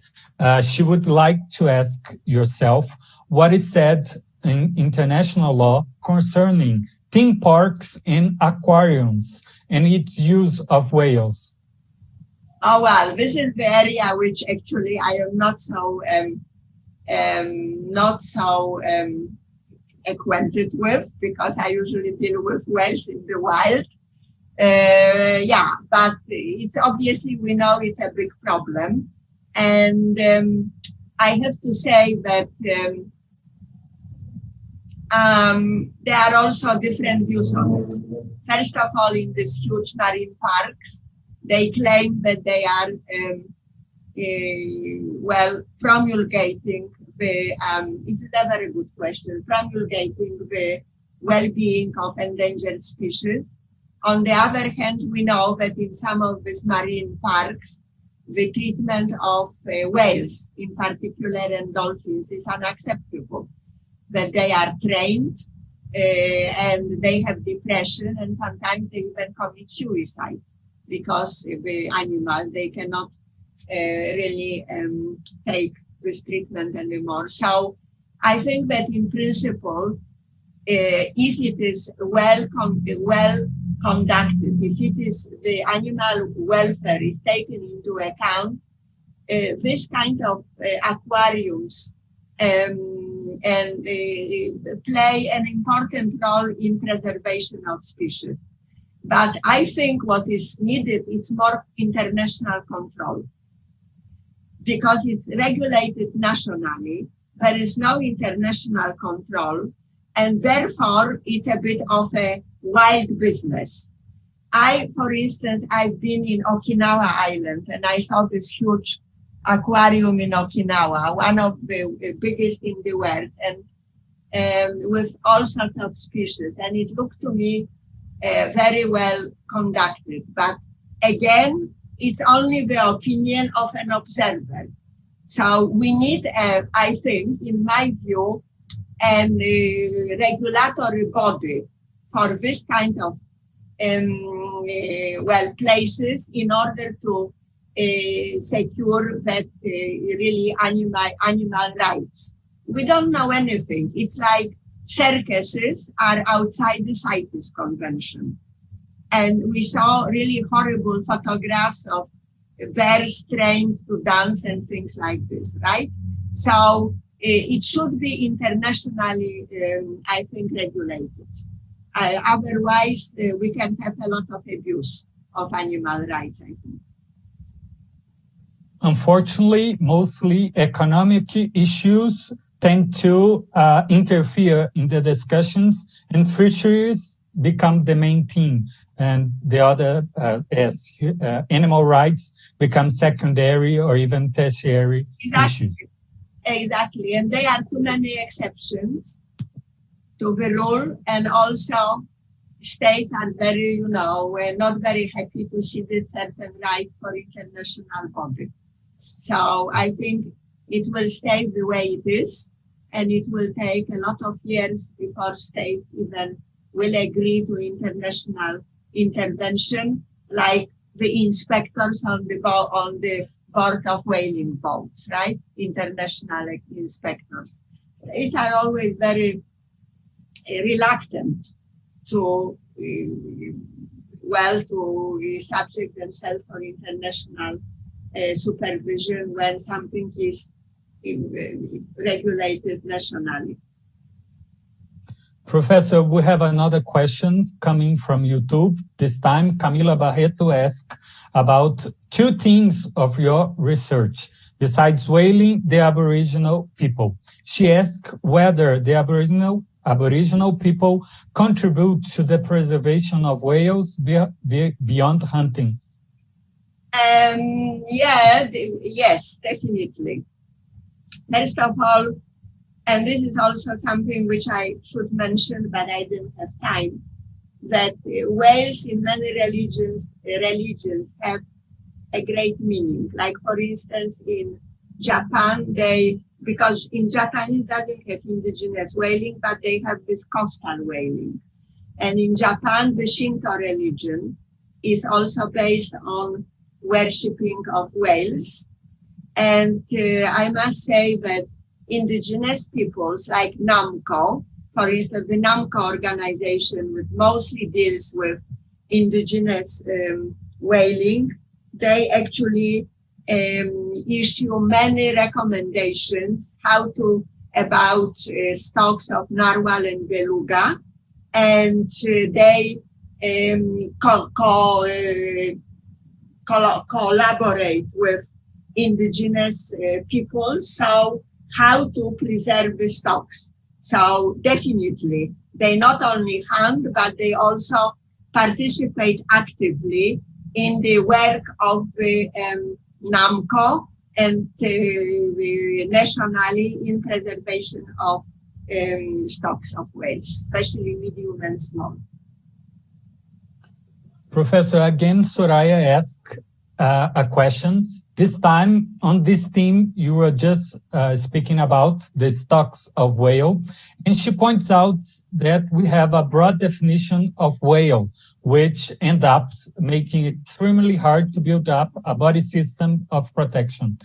She would like to ask yourself what is said in international law concerning theme parks and aquariums and its use of whales. Oh, well, this is the area which actually I am not so acquainted with, because I usually deal with whales in the wild. But it's obviously, we know it's a big problem. And I have to say that there are also different views on it. First of all, in these huge marine parks, they claim that they are promulgating the, it's a very good question, promulgating the well-being of endangered species. On the other hand, we know that in some of these marine parks, the treatment of whales, in particular, and dolphins is unacceptable. That they are trained and they have depression, and sometimes they even commit suicide because the animals, they cannot really take this treatment anymore. So I think that in principle, if it is well conducted, if it is the animal welfare is taken into account, this kind of aquariums and play an important role in preservation of species. But I think what is needed is more international control, because it's regulated nationally. There is no international control, and therefore it's a bit of a wild business. For instance, I've been in Okinawa Island, and I saw this huge aquarium in Okinawa, one of the biggest in the world, and with all sorts of species. And it looked to me very well conducted. But again, it's only the opinion of an observer. So we need, I think, in my view, a regulatory body for this kind of places, in order to secure that really animal rights. We don't know anything. It's like circuses are outside the CITES Convention. And we saw really horrible photographs of bears trained to dance and things like this, right? So it should be internationally, I think, regulated. Otherwise, we can have a lot of abuse of animal rights, I think. Unfortunately, mostly economic issues tend to interfere in the discussions, and fisheries become the main theme, and the other, as animal rights, become secondary or even tertiary issues. Exactly, and there are too many exceptions to the rule, and also states are very, not very happy to cede certain rights for international body. So I think it will stay the way it is, and it will take a lot of years before states even will agree to international intervention, like the inspectors on the board of whaling boats, right? International inspectors. They are always very reluctant to subject themselves for international supervision when something is regulated nationally. Professor, we have another question coming from YouTube. This time, Camila Barreto asked about two things of your research, besides whaling, the Aboriginal people. She asked whether the Aboriginal people contribute to the preservation of whales beyond hunting. Yes, definitely. First of all, and this is also something which I should mention, but I didn't have time, that whales in many religions have a great meaning. Like, for instance, in Japan, because in Japanese doesn't have indigenous whaling, but they have this coastal whaling. And in Japan, the Shinto religion is also based on worshipping of whales. And I must say that indigenous peoples like NAMCO, for instance, the NAMCO organization, which mostly deals with indigenous whaling, they actually issue many recommendations about stocks of narwhal and beluga, and they collaborate with indigenous people, so how to preserve the stocks. So definitely, they not only hunt, but they also participate actively in the work of the NAMCO and nationally in preservation of stocks of whales, especially medium and small. Professor, again, Soraya asked a question. This time, on this theme, you were just speaking about the stocks of whale, and she points out that we have a broad definition of whale, which ends up making it extremely hard to build up a body system of protection.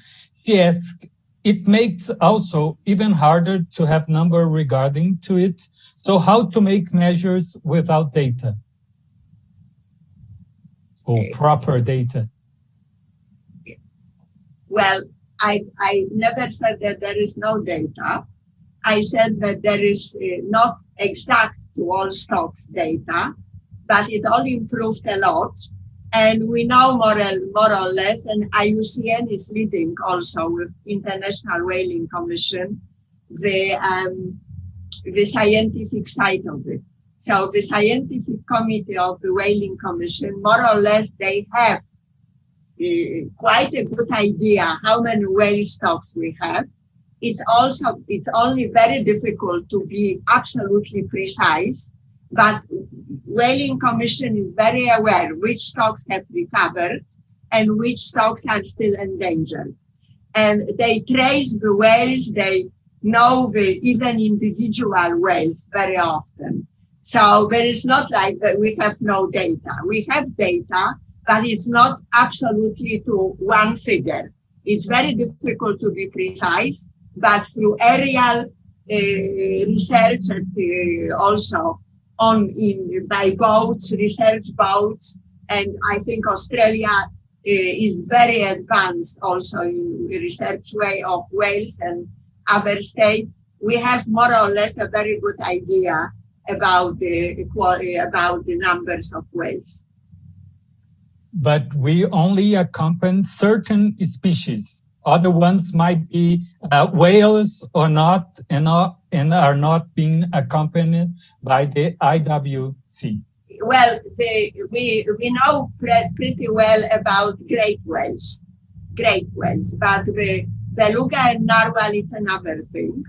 She asks, it makes also even harder to have number regarding to it, so how to make measures without data? Or proper data? Well, I never said that there is no data. I said that there is not exact to all stocks data, but it all improved a lot. And we know more or less, and IUCN is leading also with International Whaling Commission, the scientific side of it. So the scientific committee of the Whaling Commission, more or less, they have quite a good idea how many whale stocks we have. It's only very difficult to be absolutely precise, but Whaling Commission is very aware which stocks have recovered and which stocks are still endangered. And they trace the whales, they know the even individual whales very often. So there is not like that we have no data. We have data, but it's not absolutely to one figure. It's very difficult to be precise, but through aerial research and also by boats, research boats, and I think Australia is very advanced also in research way of whales and other states. We have more or less a very good idea about the numbers of whales. But we only accompany certain species. Other ones might be whales or not, and are not being accompanied by the IWC. Well, we know pretty well about great whales, but the beluga and narwhal is another thing.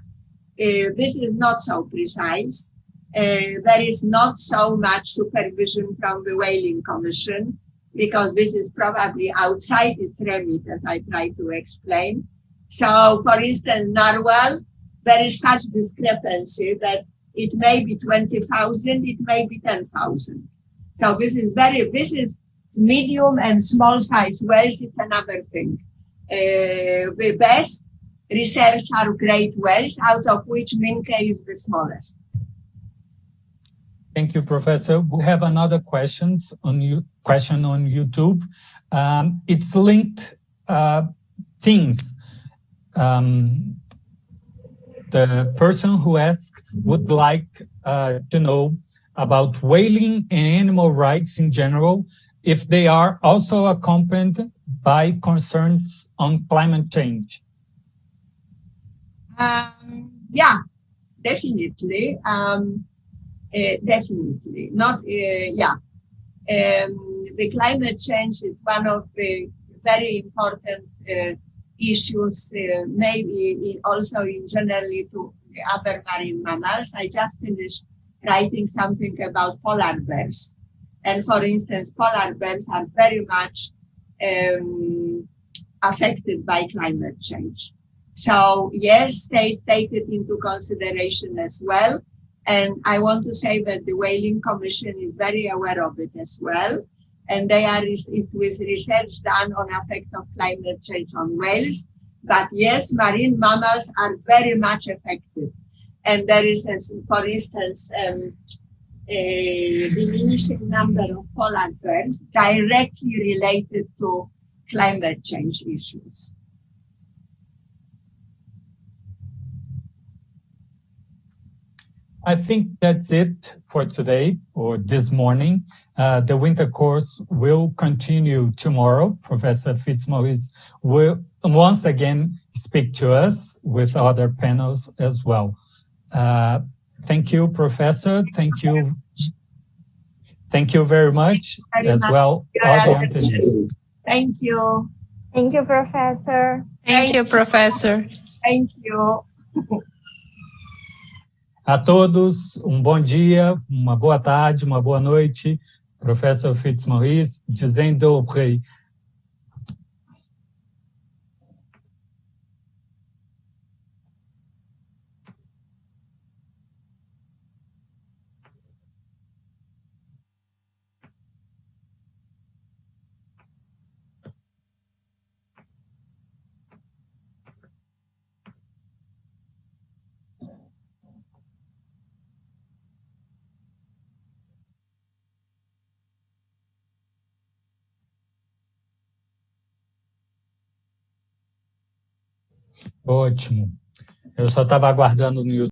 This is not so precise. There is not so much supervision from the Whaling Commission, because this is probably outside its remit, as I try to explain. So, for instance, narwhal, there is such discrepancy that it may be 20,000, it may be 10,000. So this is medium and small size whales, it's another thing. The best research are great whales, out of which minke is the smallest. Thank you, Professor. We have another question on YouTube. It's linked things. The person who asked would like to know about whaling and animal rights in general, if they are also accompanied by concerns on climate change. Yeah, definitely. Definitely. The climate change is one of the very important issues, maybe also in generally to the other marine mammals. I just finished writing something about polar bears. And for instance, polar bears are very much affected by climate change. So yes, they take it into consideration as well. And I want to say that the Whaling Commission is very aware of it as well. And it's with research done on effect of climate change on whales. But yes, marine mammals are very much affected. And there is, for instance, a diminishing number of polar bears directly related to climate change issues. I think that's it for today or this morning. The winter course will continue tomorrow. Professor Fitzmaurice will once again speak to us with other panels as well. Thank you, Professor. Thank you. Thank you very much as well. Thank you. Thank you, Professor. Thank you, Professor. Thank you. A todos, bom dia, uma boa tarde, uma boa noite. Professor Fitzmaurice, dizendo Ótimo. Eu só estava aguardando no YouTube